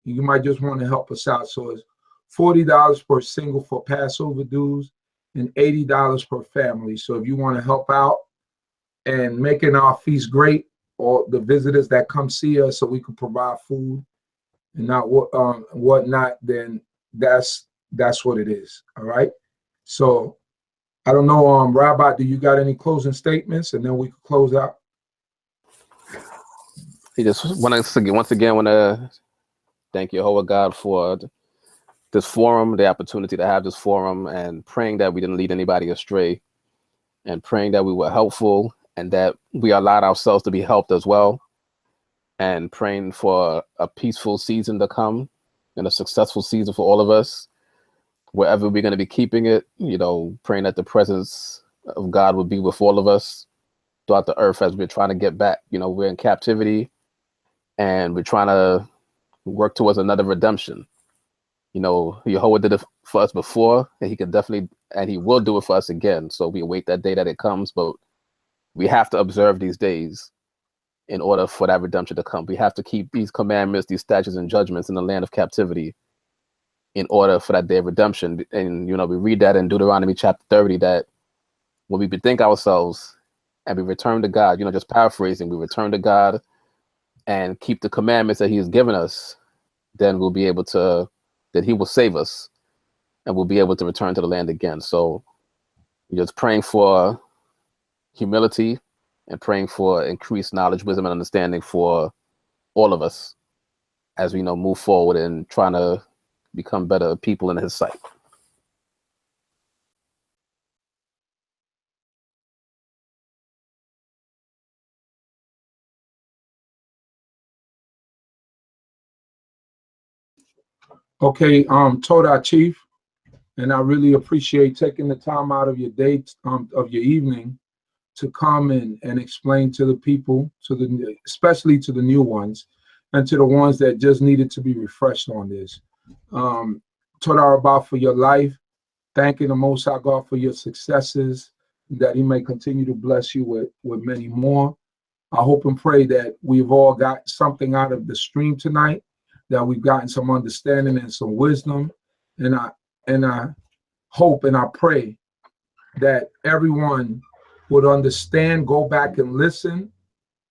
you might just want to help us out. So it's $40 per single for Passover dues and $80 per family. So if you want to help out and making our feast great, or the visitors that come see us, so we can provide food and not whatnot, then that's what it is. All right. So I don't know, Rabbi, do you got any closing statements, and then we can close out? I just once again want to thank Yehovah God for this forum, the opportunity to have this forum, and praying that we didn't lead anybody astray, and praying that we were helpful and that we allowed ourselves to be helped as well, and praying for a peaceful season to come and a successful season for all of us, wherever we're going to be keeping it, praying that the presence of God will be with all of us throughout the earth as we're trying to get back. We're in captivity, and we're trying to work towards another redemption. You know, Yehovah did it for us before, and he can definitely, and he will do it for us again. So we await that day that it comes, but we have to observe these days in order for that redemption to come. We have to keep these commandments, these statutes and judgments in the land of captivity in order for that day of redemption. And, you know, we read that in Deuteronomy chapter 30, that when we bethink ourselves and we return to God, you know, just paraphrasing, we return to God and keep the commandments that he has given us, then we'll be able to, that he will save us and we'll be able to return to the land again. So just praying for humility and praying for increased knowledge, wisdom, and understanding for all of us as we, you know, move forward and trying to become better people in his sight. Okay, Toda Chief, and I really appreciate taking the time out of your day, of your evening, to come and explain to the people, especially to the new ones, and to the ones that just needed to be refreshed on this. Toda Rabbi for your life, thanking the Most High God for your successes, that he may continue to bless you with many more. I hope and pray that we've all got something out of the stream tonight, that we've gotten some understanding and some wisdom. And I hope and I pray that everyone would understand, go back and listen,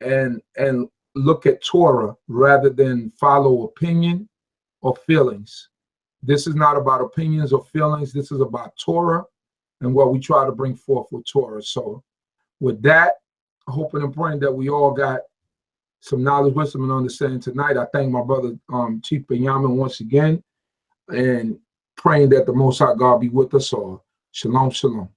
and look at Torah rather than follow opinion or feelings. This is not about opinions or feelings. This is about Torah and what we try to bring forth with Torah. So with that, hoping and praying that we all got some knowledge, wisdom, and understanding tonight. I thank my brother Chief Binyamin once again, and praying that the Most High God be with us all. Shalom, shalom.